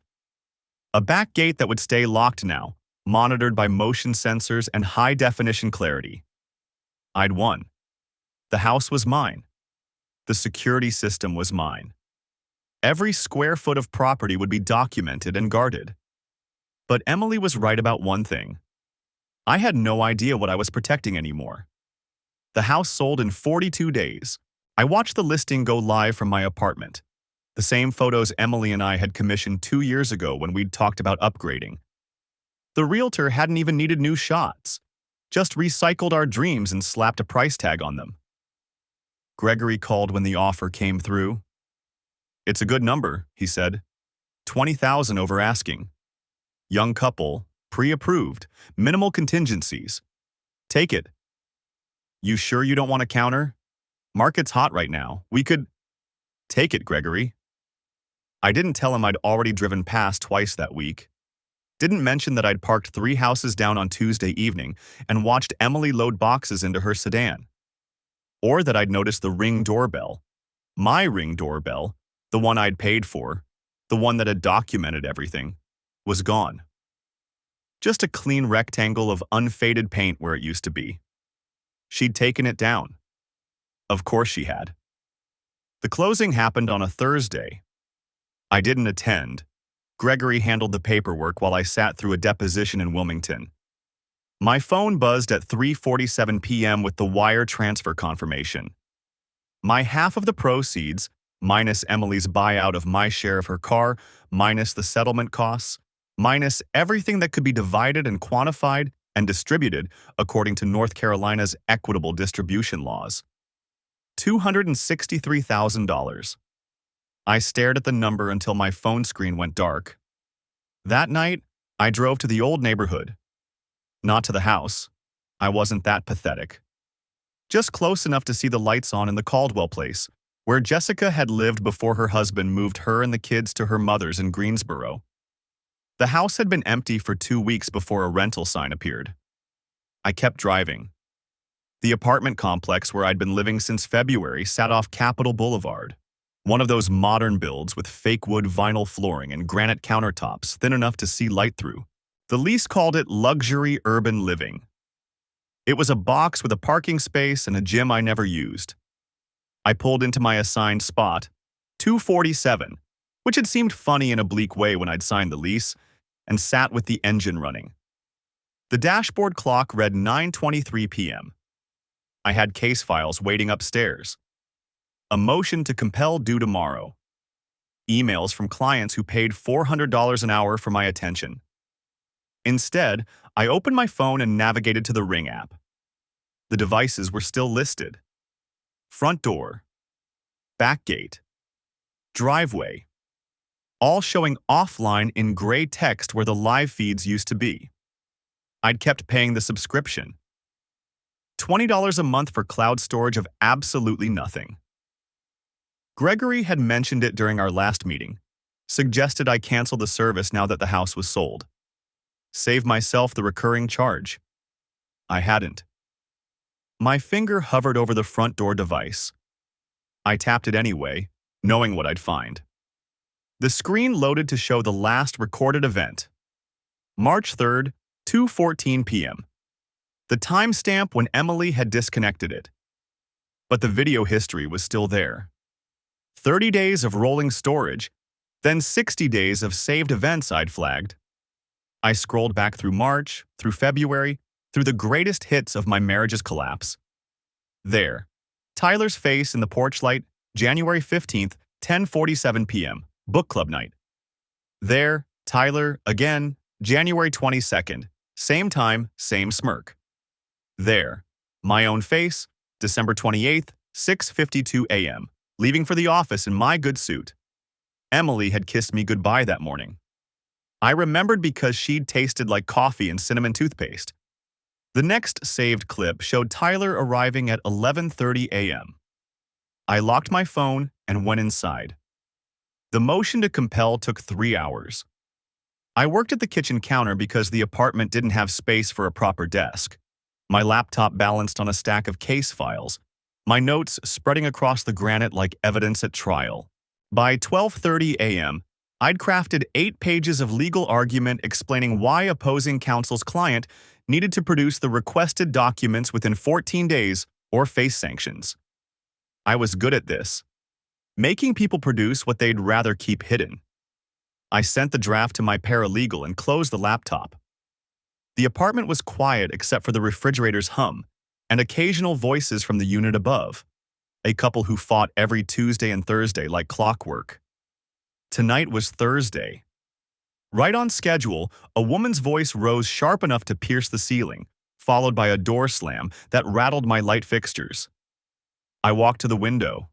A back gate that would stay locked now, monitored by motion sensors and high-definition clarity. I'd won. The house was mine. The security system was mine. Every square foot of property would be documented and guarded. But Emily was right about one thing. I had no idea what I was protecting anymore. The house sold in 42 days. I watched the listing go live from my apartment. The same photos Emily and I had commissioned 2 years ago when we'd talked about upgrading. The realtor hadn't even needed new shots, just recycled our dreams and slapped a price tag on them. Gregory called when the offer came through. "It's a good number," he said. 20,000 over asking. Young couple, pre-approved, minimal contingencies. Take it. "You sure you don't want to counter? Market's hot right now. We could—" "Take it, Gregory." I didn't tell him I'd already driven past twice that week. Didn't mention that I'd parked 3 houses down on Tuesday evening and watched Emily load boxes into her sedan. Or that I'd noticed the Ring doorbell. My Ring doorbell, the one I'd paid for, the one that had documented everything, was gone. Just a clean rectangle of unfaded paint where it used to be. She'd taken it down. Of course she had. The closing happened on a Thursday. I didn't attend. Gregory handled the paperwork while I sat through a deposition in Wilmington. My phone buzzed at 3:47 p.m. with the wire transfer confirmation. My half of the proceeds, minus Emily's buyout of my share of her car, minus the settlement costs, minus everything that could be divided and quantified and distributed according to North Carolina's equitable distribution laws. $263,000. I stared at the number until my phone screen went dark. That night, I drove to the old neighborhood. Not to the house. I wasn't that pathetic. Just close enough to see the lights on in the Caldwell place, where Jessica had lived before her husband moved her and the kids to her mother's in Greensboro. The house had been empty for 2 weeks before a rental sign appeared. I kept driving. The apartment complex where I'd been living since February sat off Capitol Boulevard. One of those modern builds with fake wood vinyl flooring and granite countertops thin enough to see light through. The lease called it luxury urban living. It was a box with a parking space and a gym I never used. I pulled into my assigned spot, 247, which had seemed funny in a bleak way when I'd signed the lease, and sat with the engine running. The dashboard clock read 9:23 p.m. I had case files waiting upstairs. A motion to compel due tomorrow. Emails from clients who paid $400 an hour for my attention. Instead, I opened my phone and navigated to the Ring app. The devices were still listed. Front door, back gate, driveway, all showing offline in gray text where the live feeds used to be. I'd kept paying the subscription. $20 a month for cloud storage of absolutely nothing. Gregory had mentioned it during our last meeting, suggested I cancel the service now that the house was sold. Save myself the recurring charge. I hadn't. My finger hovered over the front door device. I tapped it anyway, knowing what I'd find. The screen loaded to show the last recorded event. March 3rd, 2:14 p.m. The timestamp when Emily had disconnected it. But the video history was still there. 30 days of rolling storage, then 60 days of saved events I'd flagged. I scrolled back through March, through February, through the greatest hits of my marriage's collapse. There, Tyler's face in the porch light, January 15th, 10:47 p.m., book club night. There, Tyler, again, January 22nd, same time, same smirk. There, my own face, December 28th, 6:52 a.m., leaving for the office in my good suit. Emily had kissed me goodbye that morning. I remembered because she'd tasted like coffee and cinnamon toothpaste. The next saved clip showed Tyler arriving at 11:30 a.m. I locked my phone and went inside. The motion to compel took 3 hours. I worked at the kitchen counter because the apartment didn't have space for a proper desk. My laptop balanced on a stack of case files, my notes spreading across the granite like evidence at trial. By 12:30 a.m., I'd crafted 8 pages of legal argument explaining why opposing counsel's client needed to produce the requested documents within 14 days or face sanctions. I was good at this, making people produce what they'd rather keep hidden. I sent the draft to my paralegal and closed the laptop. The apartment was quiet except for the refrigerator's hum and occasional voices from the unit above, a couple who fought every Tuesday and Thursday like clockwork. Tonight was Thursday. Right on schedule, a woman's voice rose sharp enough to pierce the ceiling, followed by a door slam that rattled my light fixtures. I walked to the window.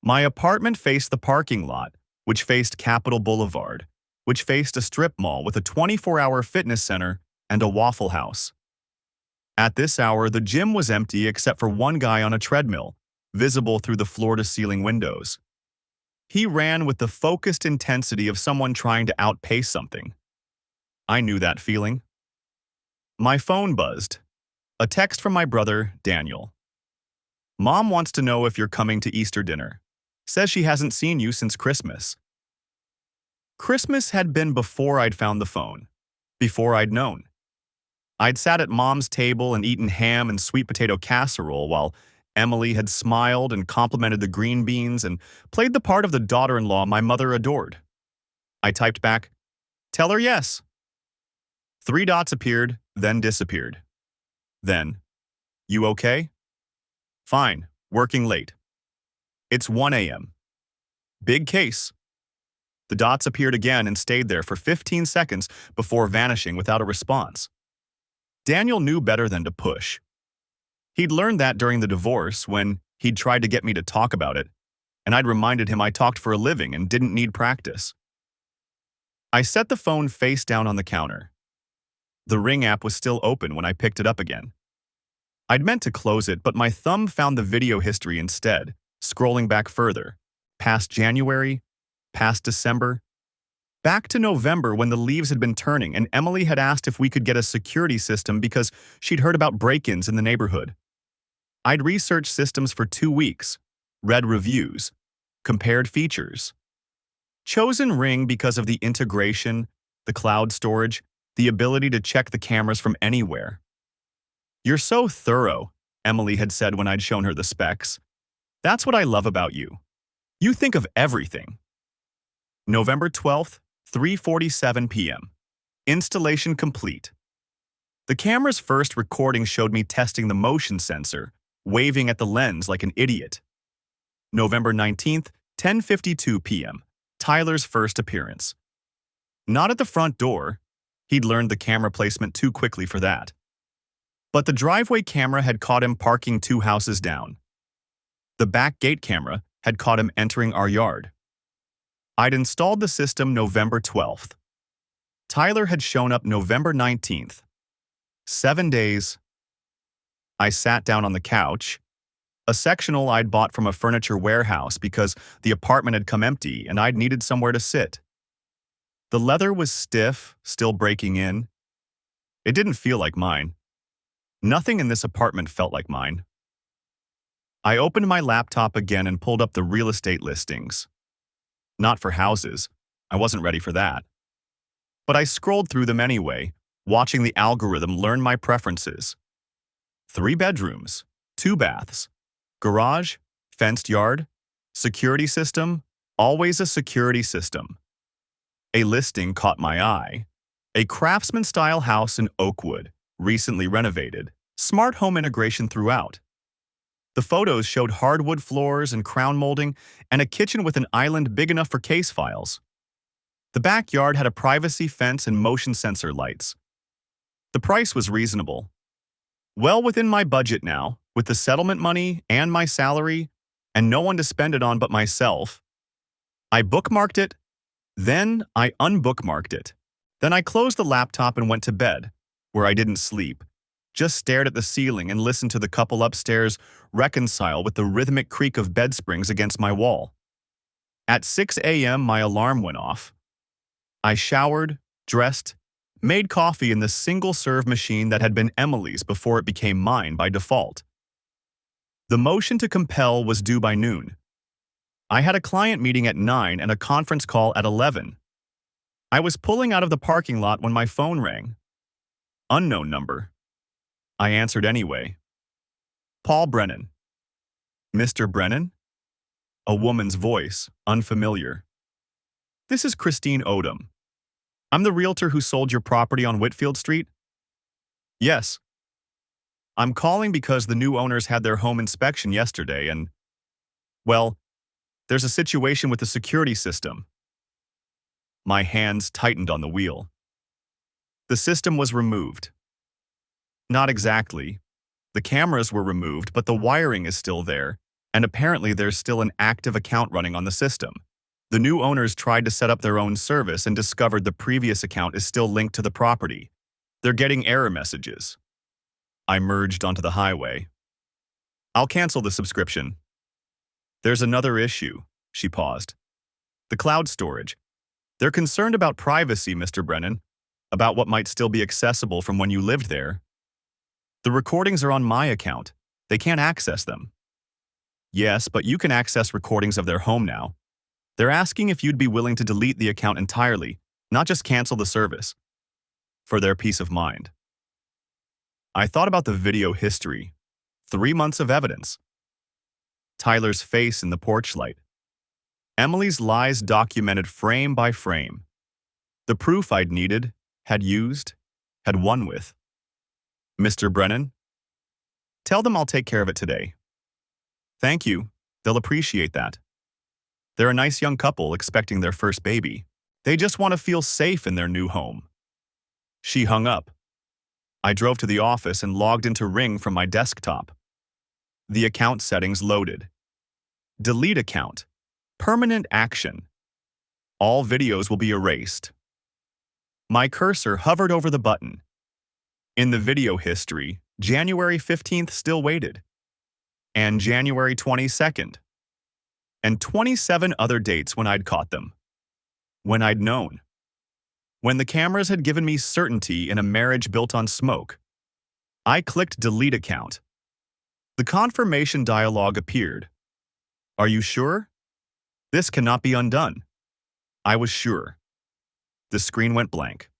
My apartment faced the parking lot, which faced Capitol Boulevard, which faced a strip mall with a 24-hour fitness center and a Waffle House. At this hour, the gym was empty except for one guy on a treadmill, visible through the floor-to-ceiling windows. He ran with the focused intensity of someone trying to outpace something. I knew that feeling. My phone buzzed. A text from my brother, Daniel. Mom wants to know if you're coming to Easter dinner. Says she hasn't seen you since Christmas. Christmas had been before I'd found the phone, before I'd known. I'd sat at Mom's table and eaten ham and sweet potato casserole while Emily had smiled and complimented the green beans and played the part of the daughter-in-law my mother adored. I typed back, "Tell her yes." 3 dots appeared, then disappeared. Then, "You okay?" "Fine, working late." "It's 1 a.m. Big case." The dots appeared again and stayed there for 15 seconds before vanishing without a response. Daniel knew better than to push. He'd learned that during the divorce when he'd tried to get me to talk about it, and I'd reminded him I talked for a living and didn't need practice. I set the phone face down on the counter. The Ring app was still open when I picked it up again. I'd meant to close it, but my thumb found the video history instead, scrolling back further, past January, past December, back to November when the leaves had been turning and Emily had asked if we could get a security system because she'd heard about break-ins in the neighborhood. I'd researched systems for 2 weeks, read reviews, compared features. Chosen Ring because of the integration, the cloud storage, the ability to check the cameras from anywhere. "You're so thorough," Emily had said when I'd shown her the specs. "That's what I love about you. You think of everything." November 12th, 3:47 p.m. Installation complete. The camera's first recording showed me testing the motion sensor, waving at the lens like an idiot. November 19th, 10:52 p.m. Tyler's first appearance. Not at the front door. He'd learned the camera placement too quickly for that. But the driveway camera had caught him parking 2 houses down. The back gate camera had caught him entering our yard. I'd installed the system November 12th. Tyler had shown up November 19th. 7 days. I sat down on the couch, a sectional I'd bought from a furniture warehouse because the apartment had come empty and I'd needed somewhere to sit. The leather was stiff, still breaking in, It didn't feel like mine. Nothing in this apartment felt like mine. I opened my laptop again and pulled up the real estate listings. Not for houses. I wasn't ready for that. But I scrolled through them anyway, watching the algorithm learn my preferences. 3 bedrooms, 2 baths, garage, fenced yard, security system, always a security system. A listing caught my eye. A craftsman-style house in Oakwood, recently renovated, smart home integration throughout. The photos showed hardwood floors and crown molding and a kitchen with an island big enough for case files. The backyard had a privacy fence and motion sensor lights. The price was reasonable. Well within my budget now, with the settlement money and my salary, and no one to spend it on but myself. I bookmarked it, then I unbookmarked it. Then I closed the laptop and went to bed, where I didn't sleep, just stared at the ceiling and listened to the couple upstairs reconcile with the rhythmic creak of bed springs against my wall. At 6 a.m., my alarm went off. I showered, dressed, made coffee in the single-serve machine that had been Emily's before it became mine by default. The motion to compel was due by noon. I had a client meeting at 9 and a conference call at 11. I was pulling out of the parking lot when my phone rang. Unknown number. I answered anyway. Paul Brennan. Mr. Brennan? A woman's voice, unfamiliar. This is Christine Odom. I'm the realtor who sold your property on Whitfield Street? Yes. I'm calling because the new owners had their home inspection yesterday and, well, there's a situation with the security system. My hands tightened on the wheel. The system was removed. Not exactly. The cameras were removed, but the wiring is still there, and apparently there's still an active account running on the system. The new owners tried to set up their own service and discovered the previous account is still linked to the property. They're getting error messages. I merged onto the highway. I'll cancel the subscription. There's another issue, she paused. The cloud storage. They're concerned about privacy, Mr. Brennan, about what might still be accessible from when you lived there. The recordings are on my account. They can't access them. Yes, but you can access recordings of their home now. They're asking if you'd be willing to delete the account entirely, not just cancel the service, for their peace of mind. I thought about the video history. 3 months of evidence. Tyler's face in the porch light. Emily's lies documented frame by frame. The proof I'd needed, had used, had won with. Mr. Brennan? Tell them I'll take care of it today. Thank you. They'll appreciate that. They're a nice young couple expecting their first baby. They just want to feel safe in their new home. She hung up. I drove to the office and logged into Ring from my desktop. The account settings loaded. Delete account. Permanent action. All videos will be erased. My cursor hovered over the button. In the video history, January 15th still waited. And January 22nd. And 27 other dates when I'd caught them. When I'd known. When the cameras had given me certainty in a marriage built on smoke. I clicked delete account. The confirmation dialog appeared. Are you sure? This cannot be undone. I was sure. The screen went blank.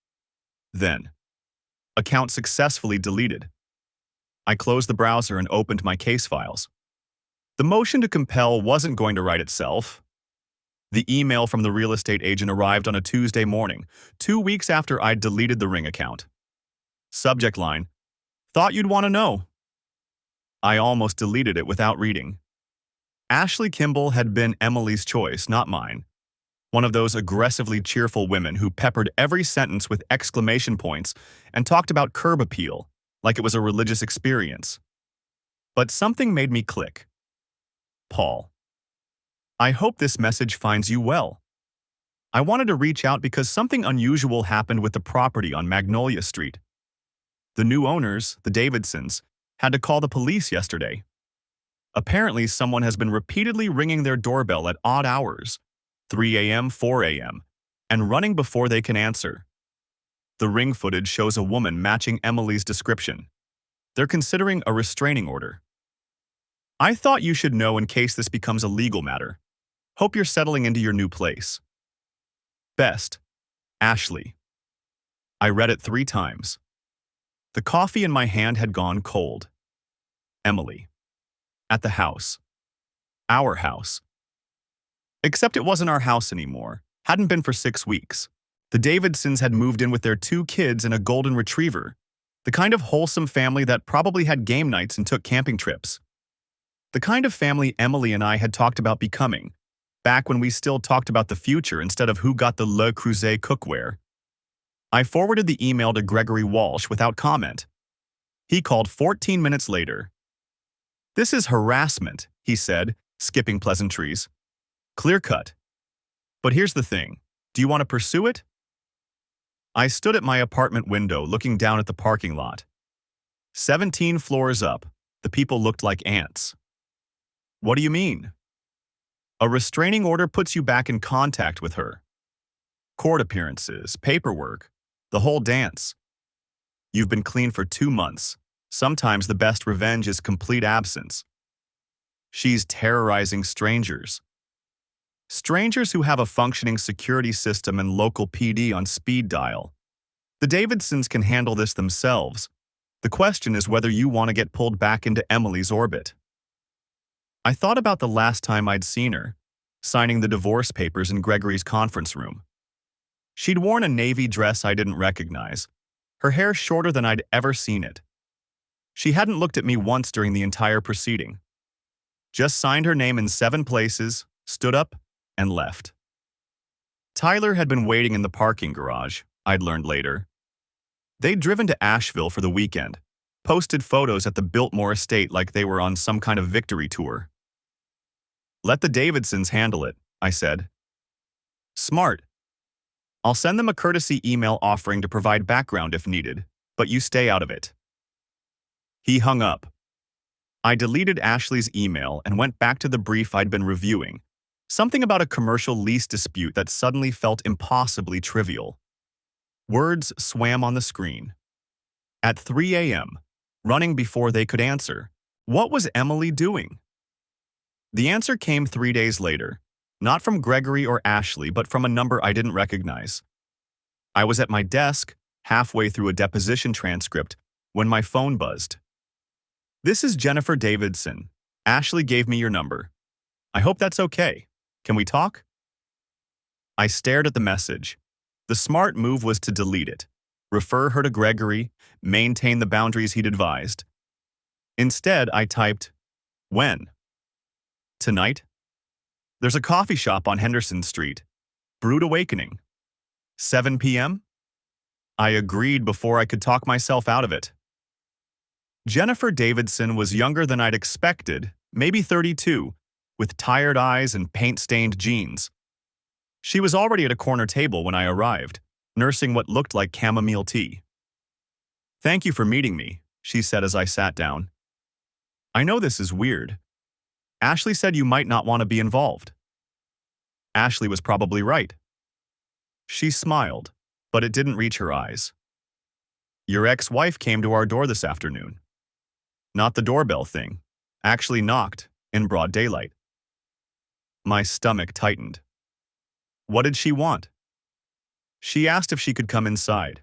Then, account successfully deleted. I closed the browser and opened my case files. The motion to compel wasn't going to write itself. The email from the real estate agent arrived on a Tuesday morning, 2 weeks after I'd deleted the Ring account. Subject line, thought you'd want to know. I almost deleted it without reading. Ashley Kimball had been Emily's choice, not mine. One of those aggressively cheerful women who peppered every sentence with exclamation points and talked about curb appeal, like it was a religious experience. But something made me click. Paul. I hope this message finds you well. I wanted to reach out because something unusual happened with the property on Magnolia Street. The new owners, the Davidsons, had to call the police yesterday. Apparently, someone has been repeatedly ringing their doorbell at odd hours, 3 a.m., 4 a.m., and running before they can answer. The ring footage shows a woman matching Emily's description. They're considering a restraining order. I thought you should know in case this becomes a legal matter. Hope you're settling into your new place. Best, Ashley. I read it 3 times. The coffee in my hand had gone cold. Emily. At the house. Our house. Except it wasn't our house anymore. Hadn't been for 6 weeks. The Davidsons had moved in with their 2 kids and a golden retriever. The kind of wholesome family that probably had game nights and took camping trips. The kind of family Emily and I had talked about becoming, back when we still talked about the future instead of who got the Le Creuset cookware. I forwarded the email to Gregory Walsh without comment. He called 14 minutes later. "This is harassment," he said, skipping pleasantries. "Clear cut. But here's the thing. Do you want to pursue it?" I stood at my apartment window looking down at the parking lot. 17 floors up, the people looked like ants. "What do you mean?" "A restraining order puts you back in contact with her. Court appearances, paperwork, the whole dance. You've been clean for 2 months. Sometimes the best revenge is complete absence. She's terrorizing strangers. Strangers who have a functioning security system and local PD on speed dial. The Davidsons can handle this themselves. The question is whether you want to get pulled back into Emily's orbit." I thought about the last time I'd seen her, signing the divorce papers in Gregory's conference room. She'd worn a navy dress I didn't recognize, her hair shorter than I'd ever seen it. She hadn't looked at me once during the entire proceeding. Just signed her name in 7 places, stood up, and left. Tyler had been waiting in the parking garage, I'd learned later. They'd driven to Asheville for the weekend, posted photos at the Biltmore estate like they were on some kind of victory tour. "Let the Davidsons handle it," I said. "Smart. I'll send them a courtesy email offering to provide background if needed, but you stay out of it." He hung up. I deleted Ashley's email and went back to the brief I'd been reviewing, something about a commercial lease dispute that suddenly felt impossibly trivial. Words swam on the screen. At 3 a.m., running before they could answer. What was Emily doing? The answer came 3 days later, not from Gregory or Ashley, but from a number I didn't recognize. I was at my desk, halfway through a deposition transcript, when my phone buzzed. "This is Jennifer Davidson. Ashley gave me your number. I hope that's okay. Can we talk?" I stared at the message. The smart move was to delete it, refer her to Gregory, maintain the boundaries he'd advised. Instead, I typed, "When?" "Tonight? There's a coffee shop on Henderson Street. Brewed Awakening. 7 p.m.? I agreed before I could talk myself out of it. Jennifer Davidson was younger than I'd expected, maybe 32, with tired eyes and paint-stained jeans. She was already at a corner table when I arrived, nursing what looked like chamomile tea. "Thank you for meeting me," she said as I sat down. "I know this is weird. Ashley said you might not want to be involved." Ashley was probably right. She smiled, but it didn't reach her eyes. "Your ex-wife came to our door this afternoon. Not the doorbell thing. Actually knocked, in broad daylight." My stomach tightened. What did she want? She asked if she could come inside.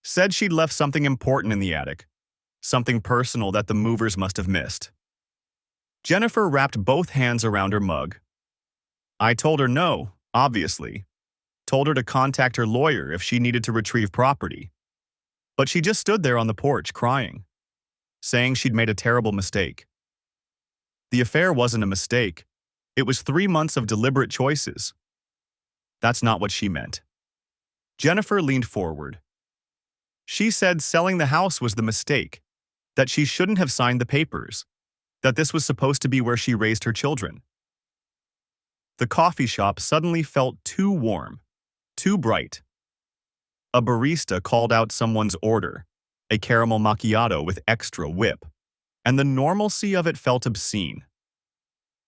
Said she'd left something important in the attic. Something personal that the movers must have missed. Jennifer wrapped both hands around her mug. I told her no, obviously. Told her to contact her lawyer if she needed to retrieve property. But she just stood there on the porch crying, saying she'd made a terrible mistake. The affair wasn't a mistake. It was 3 months of deliberate choices. That's not what she meant. Jennifer leaned forward. She said selling the house was the mistake, that she shouldn't have signed the papers, that this was supposed to be where she raised her children. The coffee shop suddenly felt too warm, too bright. A barista called out someone's order, a caramel macchiato with extra whip, and the normalcy of it felt obscene.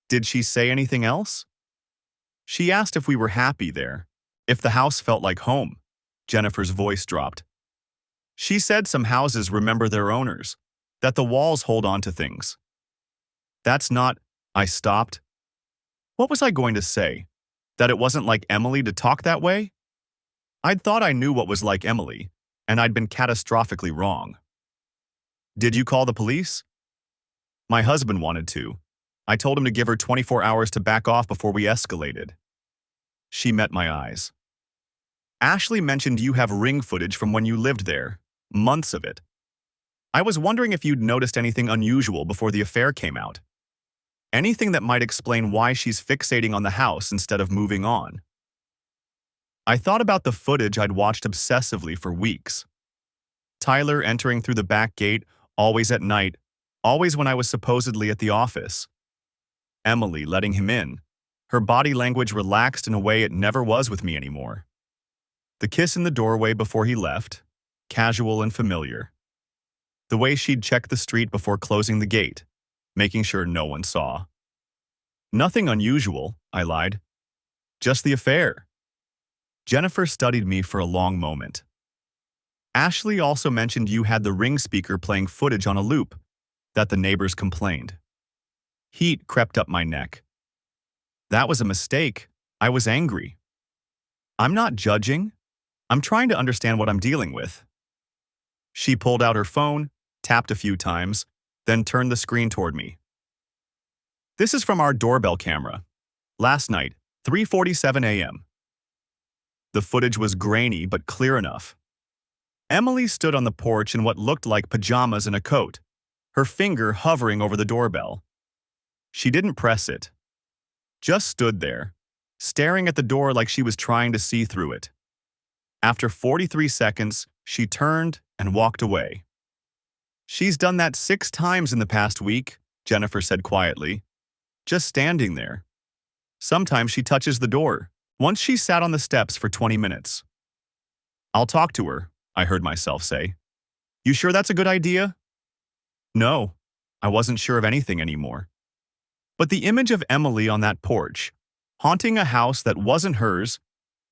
Did she say anything else? She asked if we were happy there, if the house felt like home. Jennifer's voice dropped. She said some houses remember their owners, that the walls hold on to things. That's not, I stopped. What was I going to say? That it wasn't like Emily to talk that way? I'd thought I knew what was like Emily, and I'd been catastrophically wrong. Did you call the police? My husband wanted to. I told him to give her 24 hours to back off before we escalated. She met my eyes. Ashley mentioned you have ring footage from when you lived there, months of it. I was wondering if you'd noticed anything unusual before the affair came out. Anything that might explain why she's fixating on the house instead of moving on. I thought about the footage I'd watched obsessively for weeks. Tyler entering through the back gate, always at night, always when I was supposedly at the office. Emily letting him in, her body language relaxed in a way it never was with me anymore. The kiss in the doorway before he left, casual and familiar. The way she'd check the street before closing the gate, making sure no one saw. Nothing unusual, I lied. Just the affair. Jennifer studied me for a long moment. Ashley also mentioned you had the ring speaker playing footage on a loop, that the neighbors complained. Heat crept up my neck. That was a mistake. I was angry. I'm not judging. I'm trying to understand what I'm dealing with. She pulled out her phone, tapped a few times, then turned the screen toward me. This is from our doorbell camera. Last night, 3:47 a.m. The footage was grainy but clear enough. Emily stood on the porch in what looked like pajamas and a coat, her finger hovering over the doorbell. She didn't press it. Just stood there, staring at the door like she was trying to see through it. After 43 seconds, she turned and walked away. She's done that 6 times in the past week, Jennifer said quietly, just standing there. Sometimes she touches the door. Once she sat on the steps for 20 minutes. I'll talk to her, I heard myself say. You sure that's a good idea? No, I wasn't sure of anything anymore. But the image of Emily on that porch, haunting a house that wasn't hers,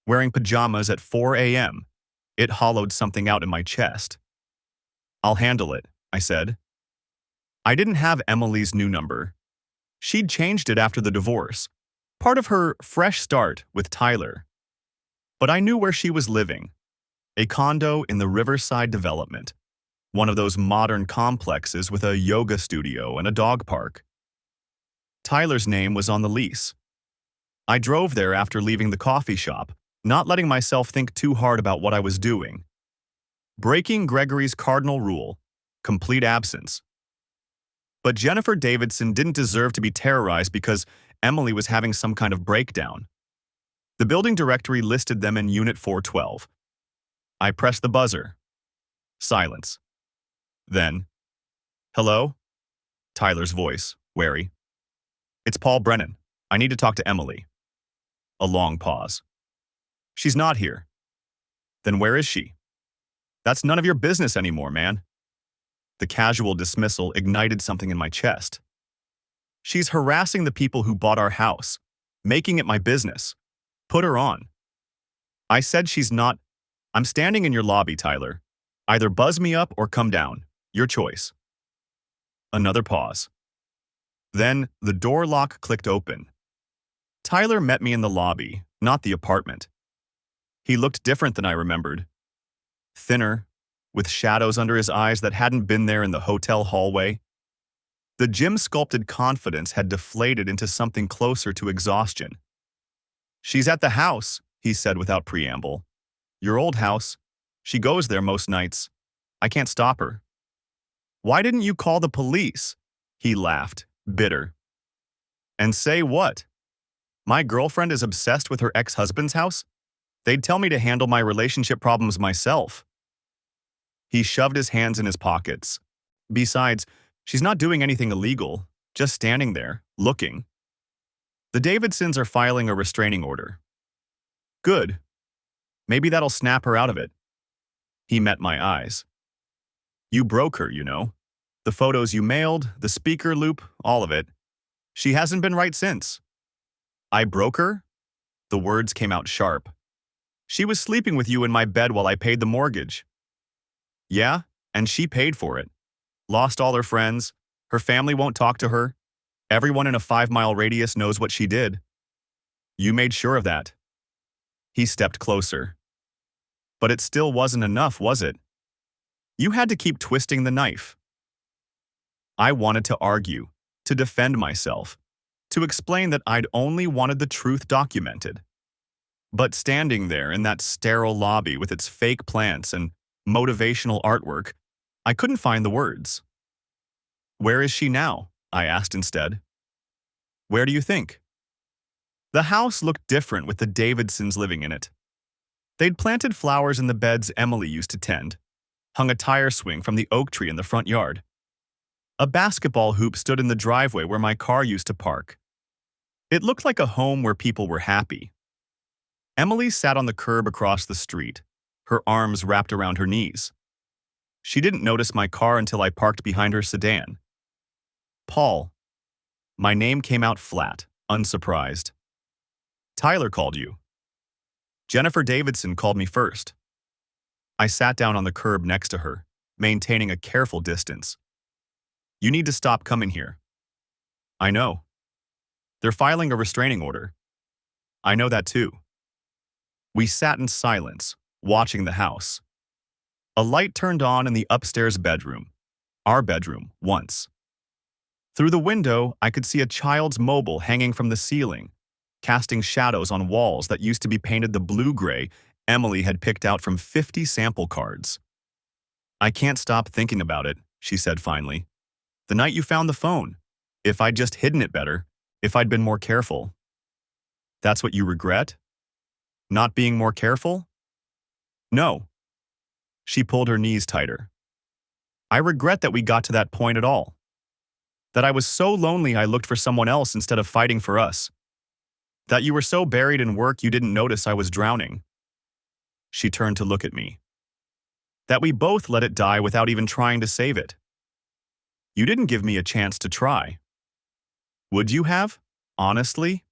wearing pajamas at 4 a.m., it hollowed something out in my chest. I'll handle it, I said. I didn't have Emily's new number. She'd changed it after the divorce, part of her fresh start with Tyler. But I knew where she was living, a condo in the Riverside development, one of those modern complexes with a yoga studio and a dog park. Tyler's name was on the lease. I drove there after leaving the coffee shop, not letting myself think too hard about what I was doing. Breaking Gregory's cardinal rule, complete absence. But Jennifer Davidson didn't deserve to be terrorized because Emily was having some kind of breakdown. The building directory listed them in Unit 412. I pressed the buzzer. Silence. Then, hello? Tyler's voice, wary. It's Paul Brennan. I need to talk to Emily. A long pause. She's not here. Then where is she? That's none of your business anymore, man. The casual dismissal ignited something in my chest. She's harassing the people who bought our house, making it my business. Put her on. I said she's not. I'm standing in your lobby, Tyler. Either buzz me up or come down. Your choice. Another pause. Then the door lock clicked open. Tyler met me in the lobby, not the apartment. He looked different than I remembered. Thinner, with shadows under his eyes that hadn't been there in the hotel hallway. The gym-sculpted confidence had deflated into something closer to exhaustion. She's at the house, he said without preamble. Your old house. She goes there most nights. I can't stop her. Why didn't you call the police? He laughed, bitter. And say what? My girlfriend is obsessed with her ex-husband's house? They'd tell me to handle my relationship problems myself. He shoved his hands in his pockets. Besides, she's not doing anything illegal, just standing there, looking. The Davidsons are filing a restraining order. Good. Maybe that'll snap her out of it. He met my eyes. You broke her, you know. The photos you mailed, the speaker loop, all of it. She hasn't been right since. I broke her? The words came out sharp. She was sleeping with you in my bed while I paid the mortgage. Yeah, and she paid for it. Lost all her friends. Her family won't talk to her. Everyone in a 5-mile radius knows what she did. You made sure of that. He stepped closer. But it still wasn't enough, was it? You had to keep twisting the knife. I wanted to argue, to defend myself, to explain that I'd only wanted the truth documented. But standing there in that sterile lobby with its fake plants and motivational artwork, I couldn't find the words. Where is she now? I asked instead. Where do you think? The house looked different with the Davidsons living in it. They'd planted flowers in the beds Emily used to tend, hung a tire swing from the oak tree in the front yard. A basketball hoop stood in the driveway where my car used to park. It looked like a home where people were happy. Emily sat on the curb across the street, her arms wrapped around her knees. She didn't notice my car until I parked behind her sedan. Paul. My name came out flat, unsurprised. Tyler called you. Jennifer Davidson called me first. I sat down on the curb next to her, maintaining a careful distance. You need to stop coming here. I know. They're filing a restraining order. I know that too. We sat in silence, watching the house. A light turned on in the upstairs bedroom, our bedroom, once. Through the window, I could see a child's mobile hanging from the ceiling, casting shadows on walls that used to be painted the blue-gray Emily had picked out from 50 sample cards. I can't stop thinking about it, she said finally. The night you found the phone. If I'd just hidden it better, if I'd been more careful. That's what you regret? Not being more careful? No. She pulled her knees tighter. I regret that we got to that point at all. That I was so lonely I looked for someone else instead of fighting for us. That you were so buried in work you didn't notice I was drowning. She turned to look at me. That we both let it die without even trying to save it. You didn't give me a chance to try. Would you have? Honestly?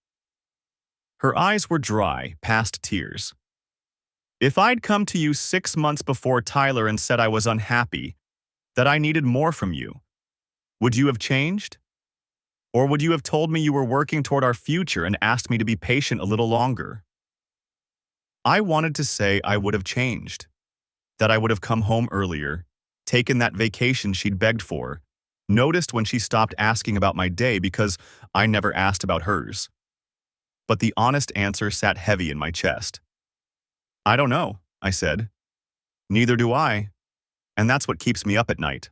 Her eyes were dry, past tears. If I'd come to you 6 months before Tyler and said I was unhappy, that I needed more from you, would you have changed? Or would you have told me you were working toward our future and asked me to be patient a little longer? I wanted to say I would have changed, that I would have come home earlier, taken that vacation she'd begged for, noticed when she stopped asking about my day because I never asked about hers. But the honest answer sat heavy in my chest. I don't know, I said. Neither do I, and that's what keeps me up at night.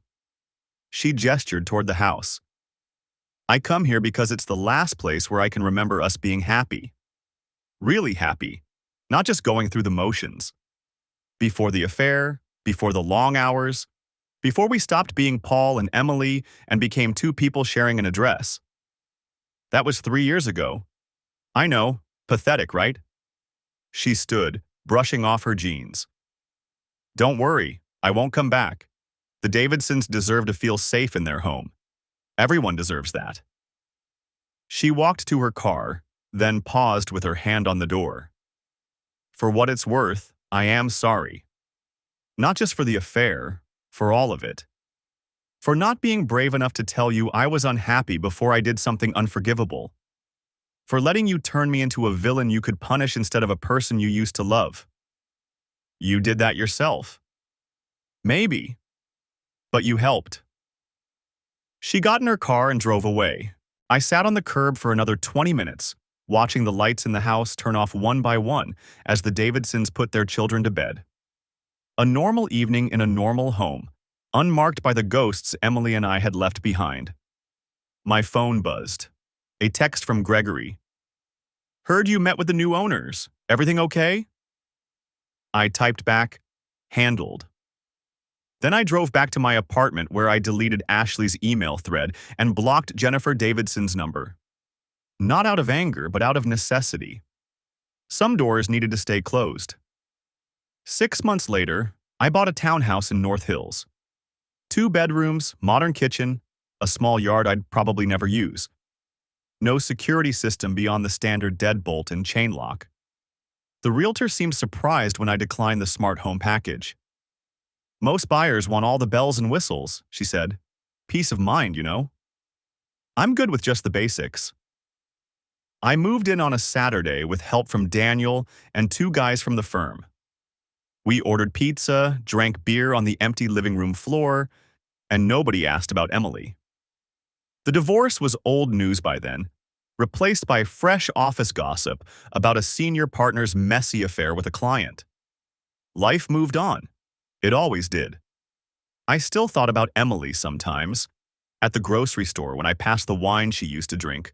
She gestured toward the house. I come here because it's the last place where I can remember us being happy. Really happy, not just going through the motions. Before the affair, before the long hours, before we stopped being Paul and Emily and became two people sharing an address. That was 3 years ago. I know, pathetic, right? She stood, brushing off her jeans. Don't worry, I won't come back. The Davidsons deserve to feel safe in their home. Everyone deserves that. She walked to her car, then paused with her hand on the door. For what it's worth, I am sorry. Not just for the affair, for all of it. For not being brave enough to tell you I was unhappy before I did something unforgivable. For letting you turn me into a villain you could punish instead of a person you used to love. You did that yourself. Maybe. But you helped. She got in her car and drove away. I sat on the curb for another 20 minutes, watching the lights in the house turn off one by one as the Davidsons put their children to bed. A normal evening in a normal home, unmarked by the ghosts Emily and I had left behind. My phone buzzed. A text from Gregory. Heard you met with the new owners. Everything okay? I typed back, handled. Then I drove back to my apartment where I deleted Ashley's email thread and blocked Jennifer Davidson's number. Not out of anger, but out of necessity. Some doors needed to stay closed. 6 months later, I bought a townhouse in North Hills. 2 bedrooms, modern kitchen, a small yard I'd probably never use. No security system beyond the standard deadbolt and chain lock. The realtor seemed surprised when I declined the smart home package. Most buyers want all the bells and whistles, she said. Peace of mind, you know? I'm good with just the basics. I moved in on a Saturday with help from Daniel and two guys from the firm. We ordered pizza, drank beer on the empty living room floor, and nobody asked about Emily. The divorce was old news by then, replaced by fresh office gossip about a senior partner's messy affair with a client. Life moved on. It always did. I still thought about Emily sometimes, at the grocery store when I passed the wine she used to drink,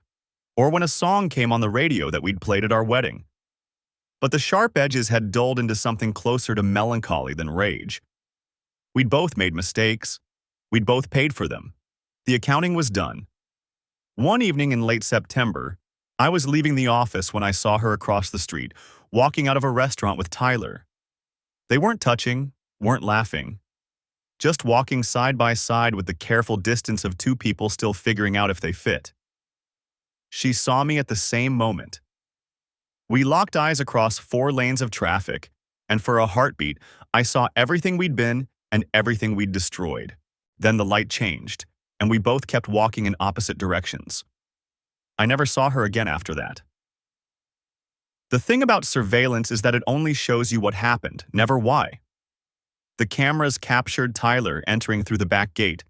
or when a song came on the radio that we'd played at our wedding. But the sharp edges had dulled into something closer to melancholy than rage. We'd both made mistakes. We'd both paid for them. The accounting was done. One evening in late September, I was leaving the office when I saw her across the street, walking out of a restaurant with Tyler. They weren't touching, weren't laughing, just walking side by side with the careful distance of two people still figuring out if they fit. She saw me at the same moment. We locked eyes across 4 lanes of traffic, and for a heartbeat, I saw everything we'd been and everything we'd destroyed. Then the light changed, and we both kept walking in opposite directions. I never saw her again after that. The thing about surveillance is that it only shows you what happened, never why. The cameras captured Tyler entering through the back gate,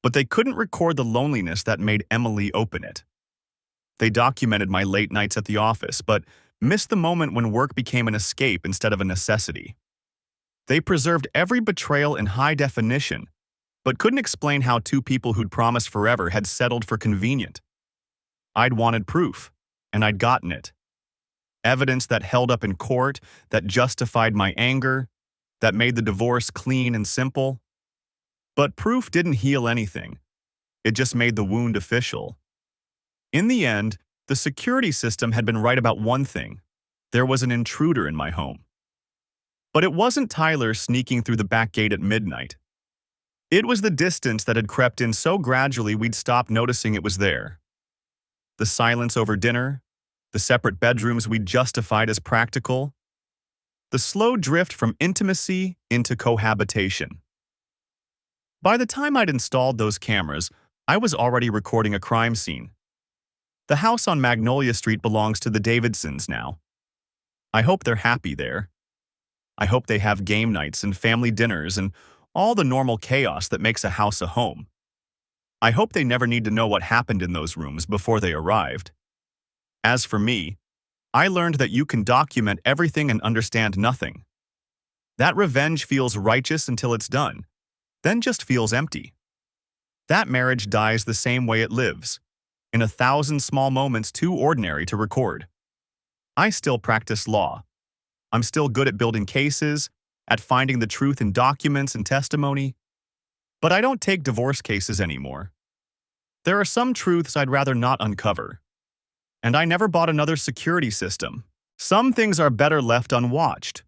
but they couldn't record the loneliness that made Emily open it. They documented my late nights at the office, but missed the moment when work became an escape instead of a necessity. They preserved every betrayal in high definition, but couldn't explain how two people who'd promised forever had settled for convenient. I'd wanted proof, and I'd gotten it. Evidence that held up in court, that justified my anger, that made the divorce clean and simple. But proof didn't heal anything. It just made the wound official. In the end, the security system had been right about one thing. There was an intruder in my home. But it wasn't Tyler sneaking through the back gate at midnight. It was the distance that had crept in so gradually we'd stopped noticing it was there. The silence over dinner, the separate bedrooms we'd justified as practical, the slow drift from intimacy into cohabitation. By the time I'd installed those cameras, I was already recording a crime scene. The house on Magnolia Street belongs to the Davidsons now. I hope they're happy there. I hope they have game nights and family dinners and all the normal chaos that makes a house a home. I hope they never need to know what happened in those rooms before they arrived. As for me, I learned that you can document everything and understand nothing. That revenge feels righteous until it's done, then just feels empty. That marriage dies the same way it lives, in 1,000 small moments too ordinary to record. I still practice law. I'm still good at building cases, at finding the truth in documents and testimony. But I don't take divorce cases anymore. There are some truths I'd rather not uncover. And I never bought another security system. Some things are better left unwatched.